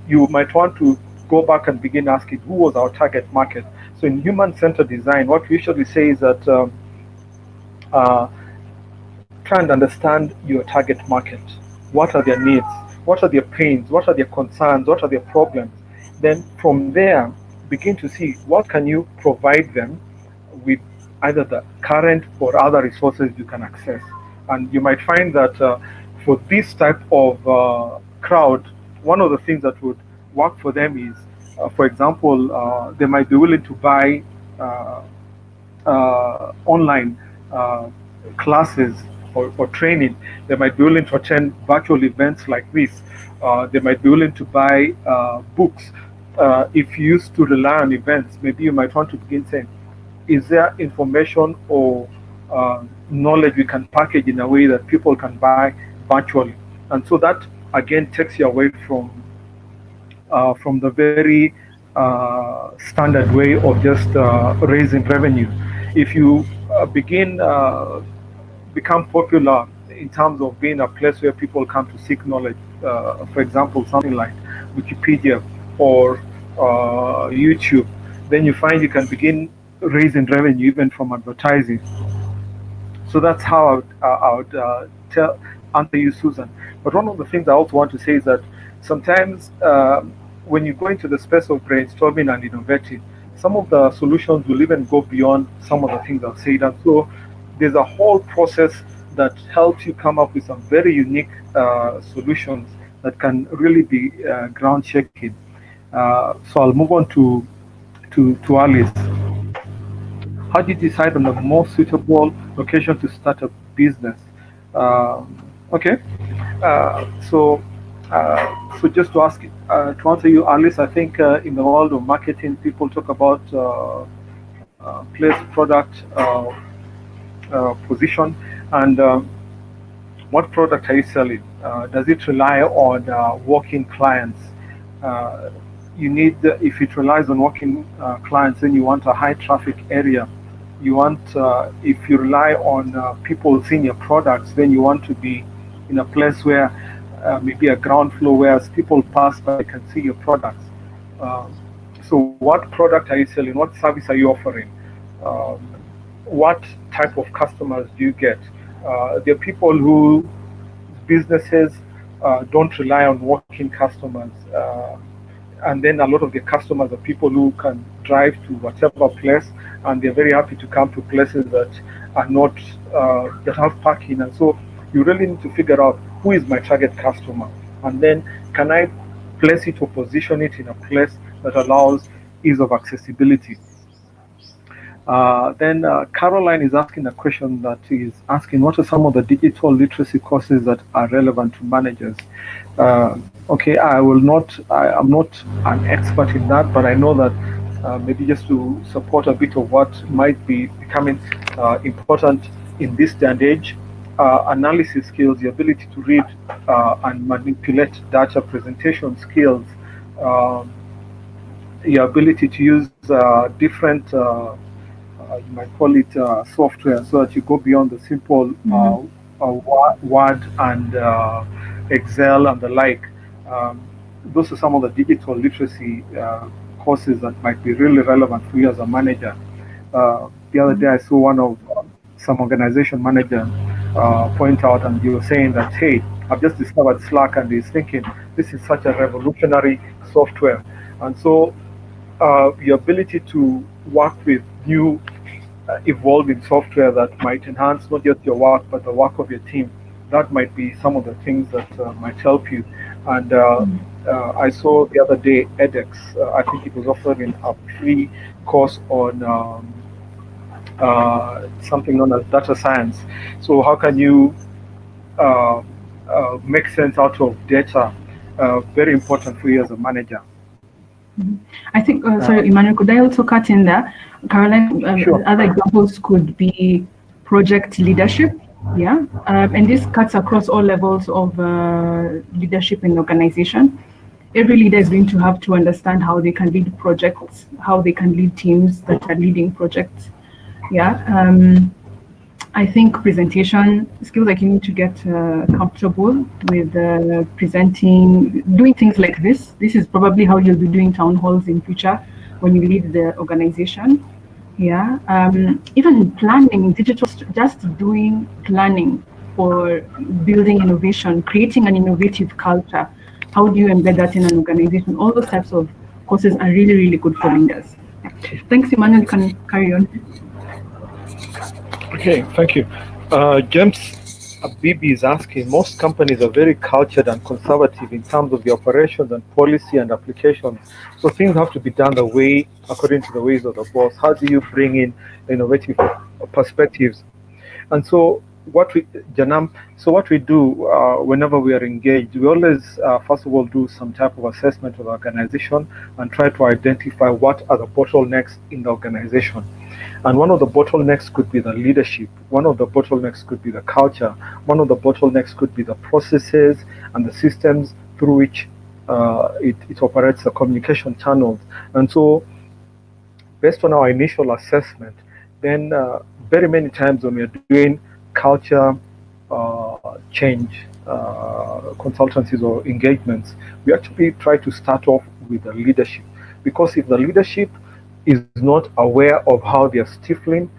you might want to go back and begin asking who was our target market. So, in human centered design, what we usually say is that uh, try and understand your target market. What are their needs? What are their pains? What are their concerns? What are their problems? Then from there, begin to see what can you provide them with either the current or other resources you can access. And you might find that for this type of crowd, one of the things that would work for them is, for example, they might be willing to buy online classes or training. They might be willing to attend virtual events like this. They might be willing to buy books. If you used to rely on events, maybe you might want to begin saying, is there information or knowledge we can package in a way that people can buy virtually? And so that again takes you away from the very standard way of just raising revenue. If you become popular in terms of being a place where people come to seek knowledge, for example, something like Wikipedia or YouTube, then you find you can begin raising revenue even from advertising. So that's how I would answer you, Susan. But one of the things I also want to say is that sometimes when you go into the space of brainstorming and innovating, some of the solutions will even go beyond some of the things I've said. And so there's a whole process that helps you come up with some very unique solutions that can really be ground shaking. So I'll move on to Alice. How do you decide on the most suitable location to start a business? Okay, so so just to answer you, Alice, I think in the world of marketing, people talk about place, product, position, and what product are you selling? Does it rely on walk-in clients? Uh, you need, if it relies on walk-in clients, then you want a high traffic area. You want, if you rely on people seeing your products, then you want to be in a place where maybe a ground floor where as people pass by, they can see your products. So what product are you selling? What service are you offering? Um, what type of customers do you get? There are people who businesses don't rely on walk-in customers, and then a lot of their customers are people who can drive to whatever place, and they're very happy to come to places that are not that have parking. And so you really need to figure out who is my target customer, and then can I place it or position it in a place that allows ease of accessibility. Then Caroline is asking a question that is asking, what are some of the digital literacy courses that are relevant to managers? Okay, I'm not an expert in that, but I know that maybe just to support a bit of what might be becoming important in this day and age, analysis skills, the ability to read and manipulate data, presentation skills, um, your ability to use different, you might call it software, so that you go beyond the simple Word and Excel and the like. Um, those are some of the digital literacy courses that might be really relevant for you as a manager. The other day, I saw one of some organization manager point out, and you were saying that, hey, I've just discovered Slack, and he's thinking this is such a revolutionary software. And so your ability to work with new evolving software that might enhance not just your work but the work of your team, that might be some of the things that might help you. And I saw the other day edX, I think it was offering a free course on something known as data science. So how can you uh, make sense out of data? Very important for you as a manager. I think, sorry, Emmanuel, could I also cut in there? Caroline, Sure. other examples could be project leadership. Yeah. And this cuts across all levels of leadership in the organization. Every leader is going to have to understand how they can lead projects, how they can lead teams that are leading projects. Yeah. I think presentation skills, like you need to get comfortable with presenting, doing things like this. This is probably how you'll be doing town halls in future when you lead the organization. Yeah. Even planning, digital, just doing planning for building innovation, creating an innovative culture. How do you embed that in an organization? All those types of courses are really, really good for leaders. Thanks, Emmanuel. You can carry on. Okay, thank you. James Abibi is asking, most companies are very cultured and conservative in terms of the operations and policy and applications. So things have to be done the way, according to the ways of the boss. How do you bring in innovative perspectives? And so what we, Janam, so what we do whenever we are engaged, we always, first of all, do some type of assessment of the organization and try to identify what are the bottlenecks in the organization. And one of the bottlenecks could be the leadership. One of the bottlenecks could be the culture. One of the bottlenecks could be the processes and the systems through which it operates, the communication channels. And so, based on our initial assessment, then very many times when we're doing culture change consultancies or engagements, we actually try to start off with the leadership. Because if the leadership is not aware of how they are stifling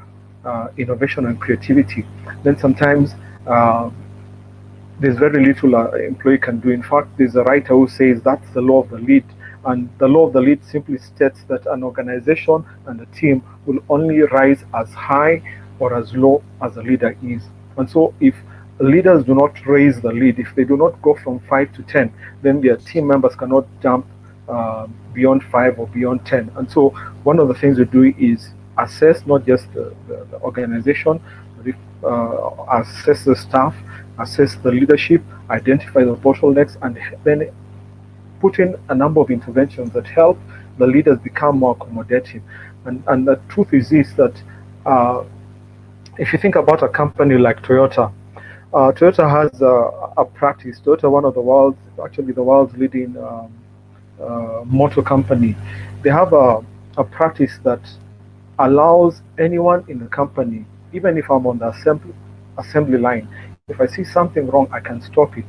innovation and creativity, then sometimes there's very little an employee can do. In fact, there's a writer who says that's the law of the lead. And the law of the lead simply states that an organization and a team will only rise as high or as low as the leader is. And so if leaders do not raise the lead, if they do not go from 5 to 10, then their team members cannot jump beyond 5 or beyond 10. And so one of the things we do is assess not just the organization, but assess the staff, assess the leadership, identify the bottlenecks, and then put in a number of interventions that help the leaders become more accommodating. And the truth is this, that if you think about a company like Toyota, Toyota has a practice. Toyota, one of the world's, actually the world's leading motor company, they have a practice that allows anyone in the company, even if I'm on the assembly line, if I see something wrong, I can stop it.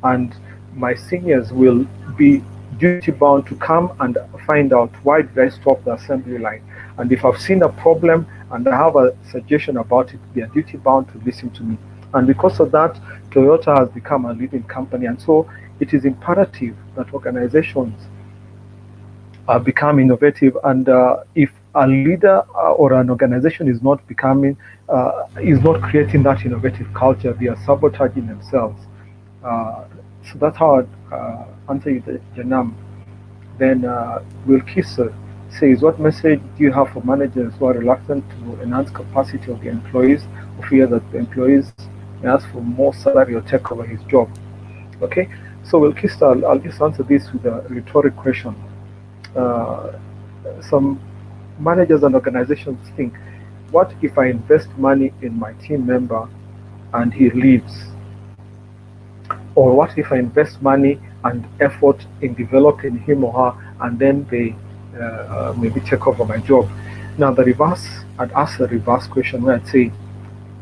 And my seniors will be duty bound to come and find out why did I stop the assembly line. And if I've seen a problem and I have a suggestion about it, they are duty bound to listen to me. And because of that, Toyota has become a leading company. And so it is imperative that organizations become innovative. And if a leader or an organization is not becoming, is not creating that innovative culture, they are sabotaging themselves. So that's how I'd answer you, Janam. Then Wilkisa says, what message do you have for managers who are reluctant to enhance capacity of the employees, who fear that the employees may ask for more salary or take over his job? Okay, so Wilkisa, I'll just answer this with a rhetoric question. Some managers and organizations think, what if I invest money in my team member and he leaves? Or what if I invest money and effort in developing him or her, and then they maybe take over my job? Now, the reverse, I'd ask the reverse question where I'd say,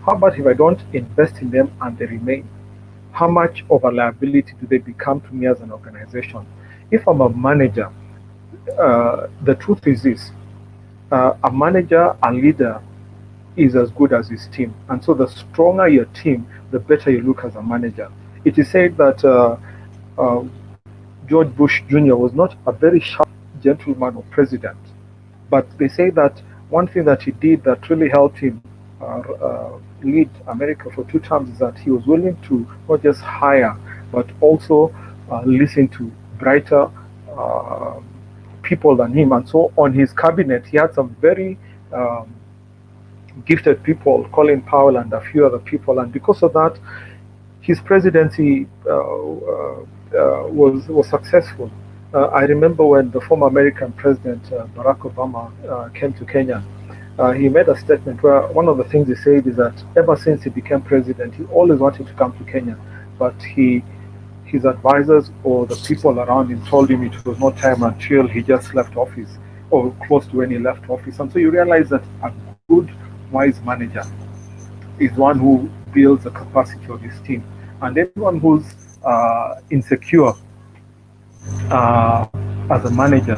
how about if I don't invest in them and they remain? How much of a liability do they become to me as an organization? If I'm a manager, the truth is this: a manager, a leader, is as good as his team. And so the stronger your team, the better you look as a manager. It is said that uh, George Bush Jr. was not a very sharp gentleman or president, but they say that one thing that he did that really helped him lead America for 2 terms is that he was willing to not just hire, but also listen to brighter uh, people than him. And so on his cabinet, he had some very gifted people, Colin Powell and a few other people. And because of that, his presidency was successful. I remember when the former American president Barack Obama came to Kenya. He made a statement where one of the things he said is that ever since he became president, he always wanted to come to Kenya, but his advisors or the people around him told him it was not time until he just left office or close to when he left office. And so you realize that a good, wise manager is one who builds the capacity of his team. And anyone who's insecure as a manager,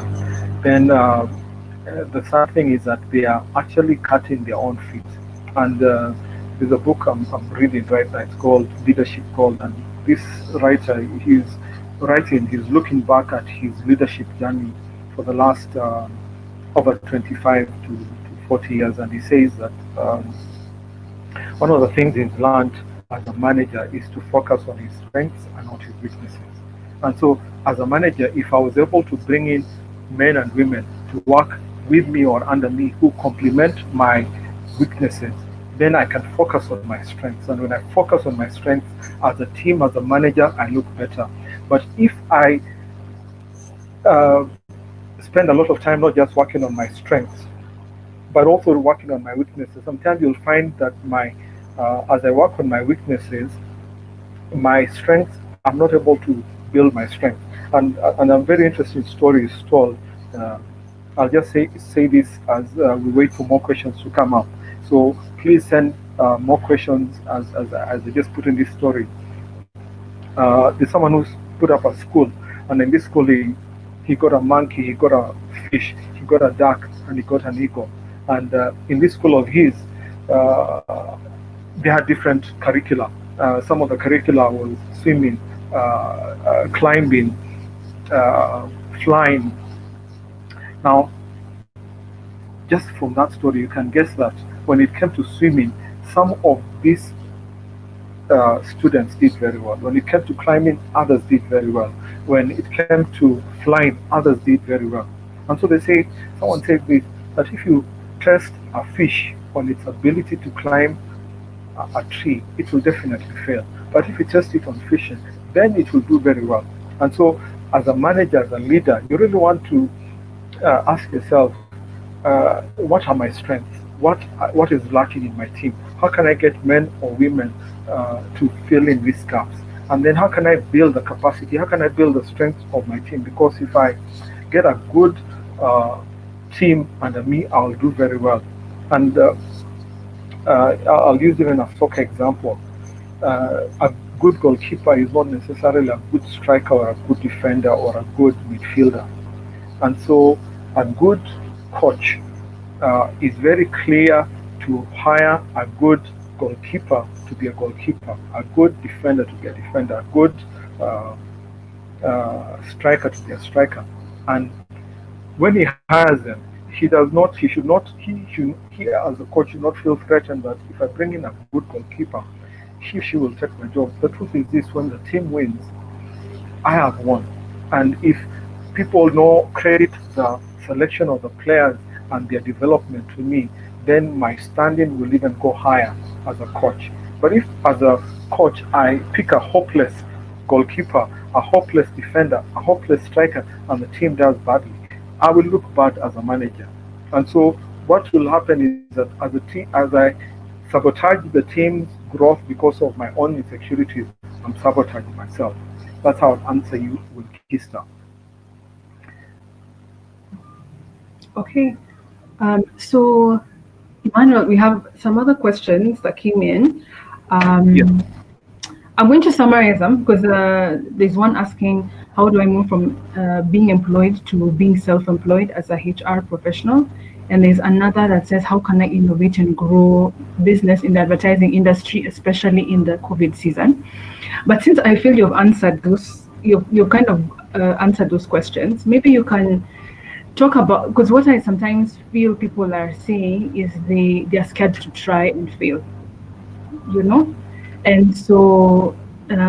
then the sad thing is that they are actually cutting their own feet. And there's a book I'm reading right now. It's called Leadership Gold, and this writer, he's looking back at his leadership journey for the last over 25 to 40 years, and he says that one of the things he's learned as a manager is to focus on his strengths and not his weaknesses. And so, as a manager, if I was able to bring in men and women to work with me or under me who complement my weaknesses, then I can focus on my strengths. And when I focus on my strengths as a team, as a manager, I look better. But if I spend a lot of time not just working on my strengths, but also working on my weaknesses, sometimes you'll find that as I work on my weaknesses, my strengths, I'm not able to build my strength. And a very interesting story is told. I'll just say this as we wait for more questions to come up. So please send more questions as I just put in this story. There's someone who's put up a school, and in this school he got a monkey, he got a fish, he got a duck, and he got an eagle. And in this school of his, they had different curricula. Some of the curricula was swimming, climbing, flying. Now, just from that story, you can guess that when it came to swimming, some of these students did very well. When it came to climbing, others did very well. When it came to flying, others did very well. And so someone said this, that if you test a fish on its ability to climb a tree, it will definitely fail. But if you test it on fishing, then it will do very well. And so, as a manager, as a leader, you really want to ask yourself, what are my strengths? What is lacking in my team? How can I get men or women to fill in these gaps? And then how can I build the capacity? How can I build the strength of my team? Because if I get a good team under me, I'll do very well. And I'll use even a soccer example. A good goalkeeper is not necessarily a good striker or a good defender or a good midfielder. And so a good coach is very clear to hire a good goalkeeper to be a goalkeeper, a good defender to be a defender, a good striker to be a striker. And when he hires them, he as a coach should not feel threatened that if I bring in a good goalkeeper, she will take my job. The truth is this: when the team wins, I have won. And if people credit the selection of the players and their development to me, then my standing will even go higher as a coach. But if as a coach I pick a hopeless goalkeeper, a hopeless defender, a hopeless striker, and the team does badly, I will look bad as a manager. And so what will happen is that as I sabotage the team's growth because of my own insecurities, I'm sabotaging myself. That's how I'll answer you with Kista. Okay. So, Emmanuel, we have some other questions that came in. Yes. I'm going to summarize them because there's one asking, how do I move from being employed to being self-employed as a HR professional? And there's another that says, how can I innovate and grow business in the advertising industry, especially in the COVID season? But since I feel you've answered those, you've kind of answered those questions, maybe you can talk about, because what I sometimes feel people are saying is they're scared to try and fail, you know, and so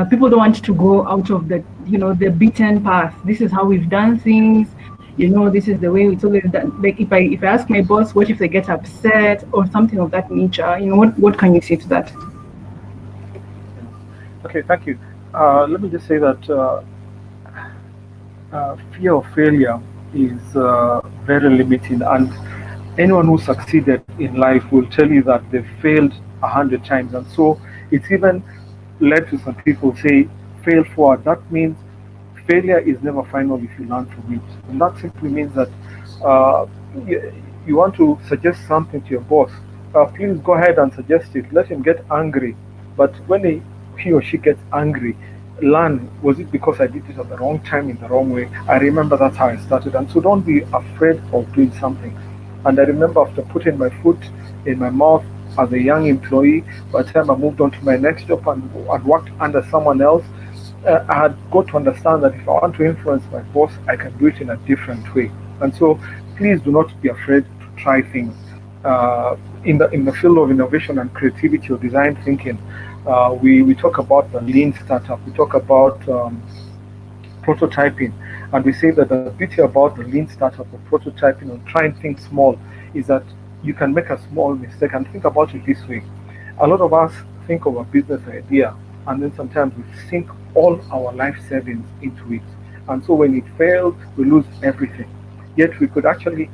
people don't want to go out of the beaten path. This is how we've done things, this is the way it's always done. Like if I ask my boss, what if they get upset or something of that nature, what can you say to that? Okay, thank you. Let me just say that fear of failure is very limiting, and anyone who succeeded in life will tell you that they've failed 100 times, and so it's even led to some people say fail forward. That means failure is never final if you learn from it, and that simply means that uh, you want to suggest something to your boss. Please go ahead and suggest it. Let him get angry, but when he or she gets angry, learn, was it because I did it at the wrong time in the wrong way? I remember that's how I started. And so don't be afraid of doing something. And I remember after putting my foot in my mouth as a young employee, by the time I moved on to my next job and I worked under someone else, I had got to understand that if I want to influence my boss, I can do it in a different way. And so please do not be afraid to try things. In the field of innovation and creativity or design thinking, we talk about the lean startup. We talk about prototyping, and we say that the beauty about the lean startup or prototyping or trying things small is that you can make a small mistake. And think about it this way: a lot of us think of a business idea, and then sometimes we sink all our life savings into it, and so when it fails, we lose everything. Yet we could actually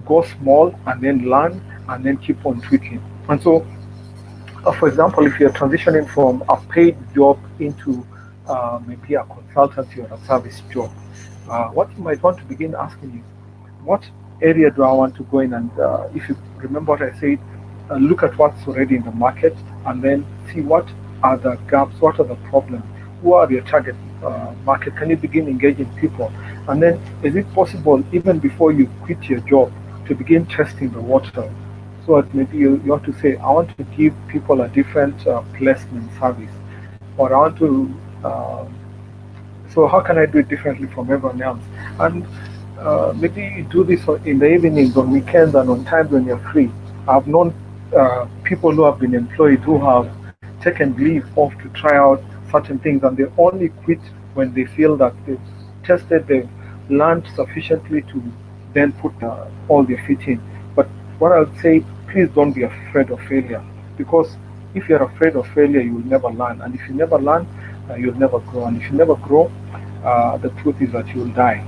go small and then learn and then keep on tweaking. And so, for example, if you're transitioning from a paid job into maybe a consultancy or a service job, what you might want to begin asking is, what area do I want to go in? And if you remember what I said, look at what's already in the market and then see what are the gaps, what are the problems, who are your target market. Can you begin engaging people? And then, is it possible, even before you quit your job, to begin testing the water? So that maybe you want to say, I want to give people a different placement service, or I want to so how can I do it differently from everyone else? And maybe you do this in the evenings, on weekends, and on times when you're free. I've known people who have been employed who have taken leave off to try out certain things, and they only quit when they feel that they've tested, they've learned sufficiently to then put all their feet in. But what I would say, please don't be afraid of failure, because if you're afraid of failure, you will never learn, and if you never learn, you'll never grow, and if you never grow, the truth is that you'll die.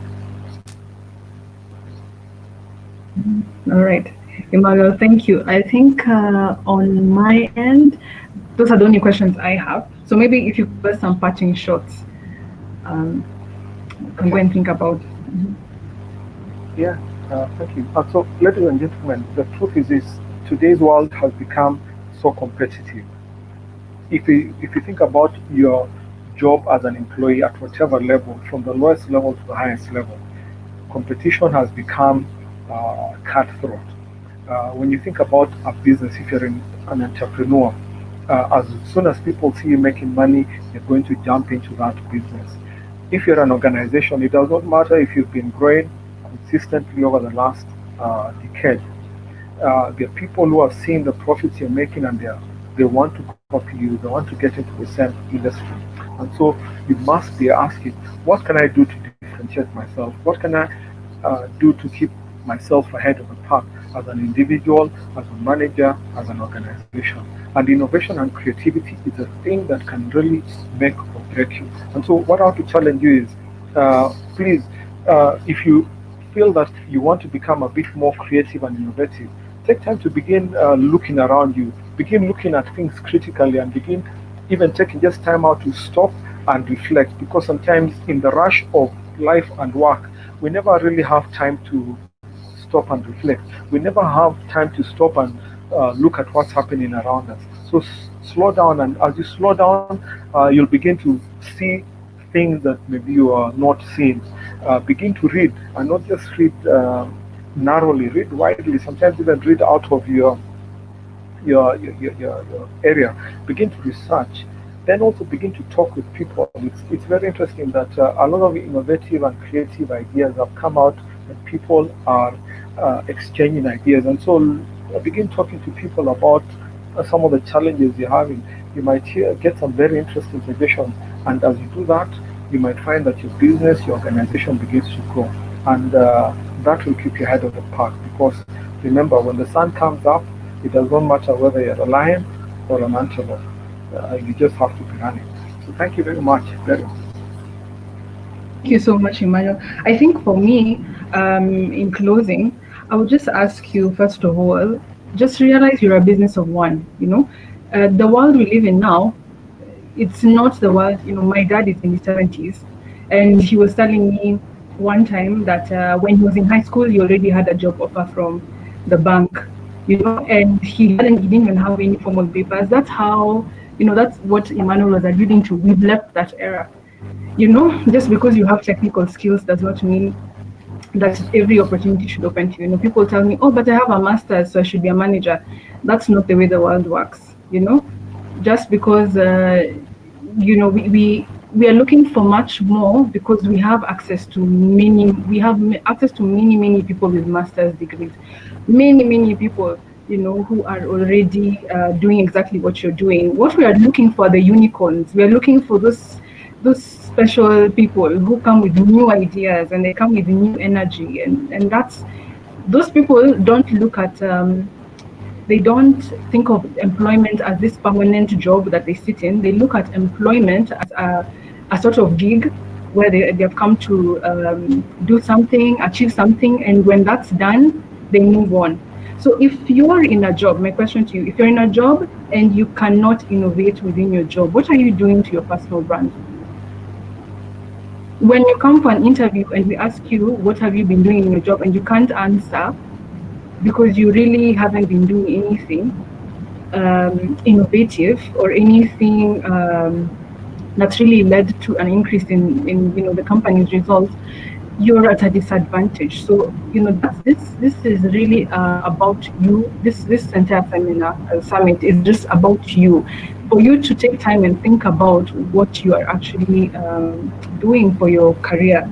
All right, Emmanuel, thank you. I think on my end, those are the only questions I have. So maybe if you give us some parting shots, can go and think about. Yeah, thank you. So, ladies and gentlemen, the truth is this: today's world has become so competitive. If you think about your job as an employee at whatever level, from the lowest level to the highest level, competition has become cutthroat. When you think about a business, if you're an entrepreneur, as soon as people see you making money, they're going to jump into that business. If you're an organization, it does not matter if you've been growing consistently over the last decade. There are people who have seen the profits you're making, and they want to copy you, they want to get into the same industry. And so you must be asking, what can I do to differentiate myself? What can I do to keep myself ahead of the pack as an individual, as a manager, as an organization? And innovation and creativity is a thing that can really make or break you. And so, what I want to challenge you is, please, if you feel that you want to become a bit more creative and innovative, take time to begin looking around you. begin looking at things critically and begin even taking just time out to stop and reflect, because sometimes in the rush of life and work, we never really have time to stop and reflect. We never have time to stop and look at what's happening around us. So slow down, and as you slow down, you'll begin to see things that maybe you are not seeing. Begin to read, and not just read narrowly, read widely, sometimes even read out of your area. Begin to research, then also begin to talk with people. It's very interesting that a lot of innovative and creative ideas have come out when people are exchanging ideas. And so begin talking to people about some of the challenges you're having. You might get some very interesting suggestions, and as you do that, you might find that your business, your organization begins to grow, and that will keep you ahead of the pack. Because remember, when the sun comes up, it does not matter whether you're a lion or an antelope. You just have to be running. So thank you very much. Thank you so much, Emmanuel. I think for me, in closing, I would just ask you, first of all, just realize you're a business of one. The world we live in now, it's not the world. My dad is in his 70s, and he was telling me one time that when he was in high school, he already had a job offer from the bank, and he didn't even have any formal papers. That's how, that's what Emmanuel was alluding to. We've left that era. Just because you have technical skills does not mean that every opportunity should open to you. People tell me, oh, but I have a master's, so I should be a manager. That's not the way the world works. Just because we are looking for much more, because we have access to many people with master's degrees, many people who are already doing exactly what you're doing. What we are looking for, the unicorns. We are looking for those special people who come with new ideas, and they come with new energy, and that's, those people don't look at they don't think of employment as this permanent job that they sit in. They look at employment as a sort of gig where they have come to do something, achieve something, and when that's done, they move on. So if you're in a job, my question to you, if you're in a job and you cannot innovate within your job, what are you doing to your personal brand? When you come for an interview and we ask you, what have you been doing in your job, and you can't answer because you really haven't been doing anything innovative or anything that's really led to an increase in the company's results, you're at a disadvantage. So this is really about you. This entire summit is just about you, for you to take time and think about what you are actually doing for your career.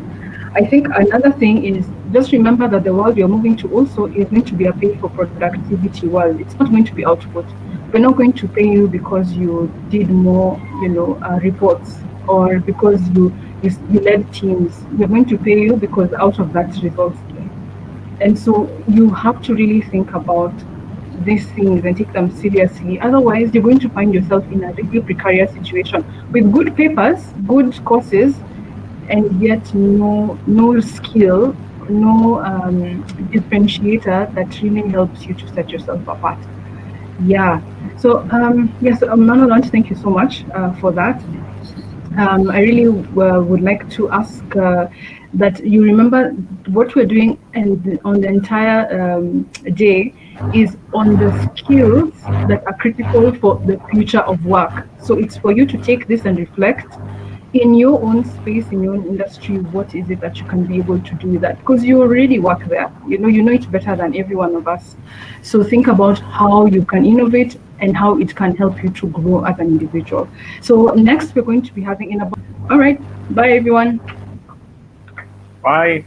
I think another thing is, just remember that the world you're moving to also is going to be a pay for productivity world. It's not going to be output. We're not going to pay you because you did more, reports, or because you led teams. We're going to pay you because out of that results came. And so you have to really think about these things and take them seriously. Otherwise, you're going to find yourself in a really precarious situation with good papers, good courses, and yet no skill, no differentiator that really helps you to set yourself apart. Yeah. So yes, Manuel, I want to thank you so much for that. I really would like to ask that you remember what we're doing, and on the entire day is on the skills that are critical for the future of work. So it's for you to take this and reflect in your own space, in your own industry. What is it that you can be able to do with that? Because you already work there. You know it better than every one of us. So think about how you can innovate and how it can help you to grow as an individual. So next we're going to be having all right. Bye everyone. Bye.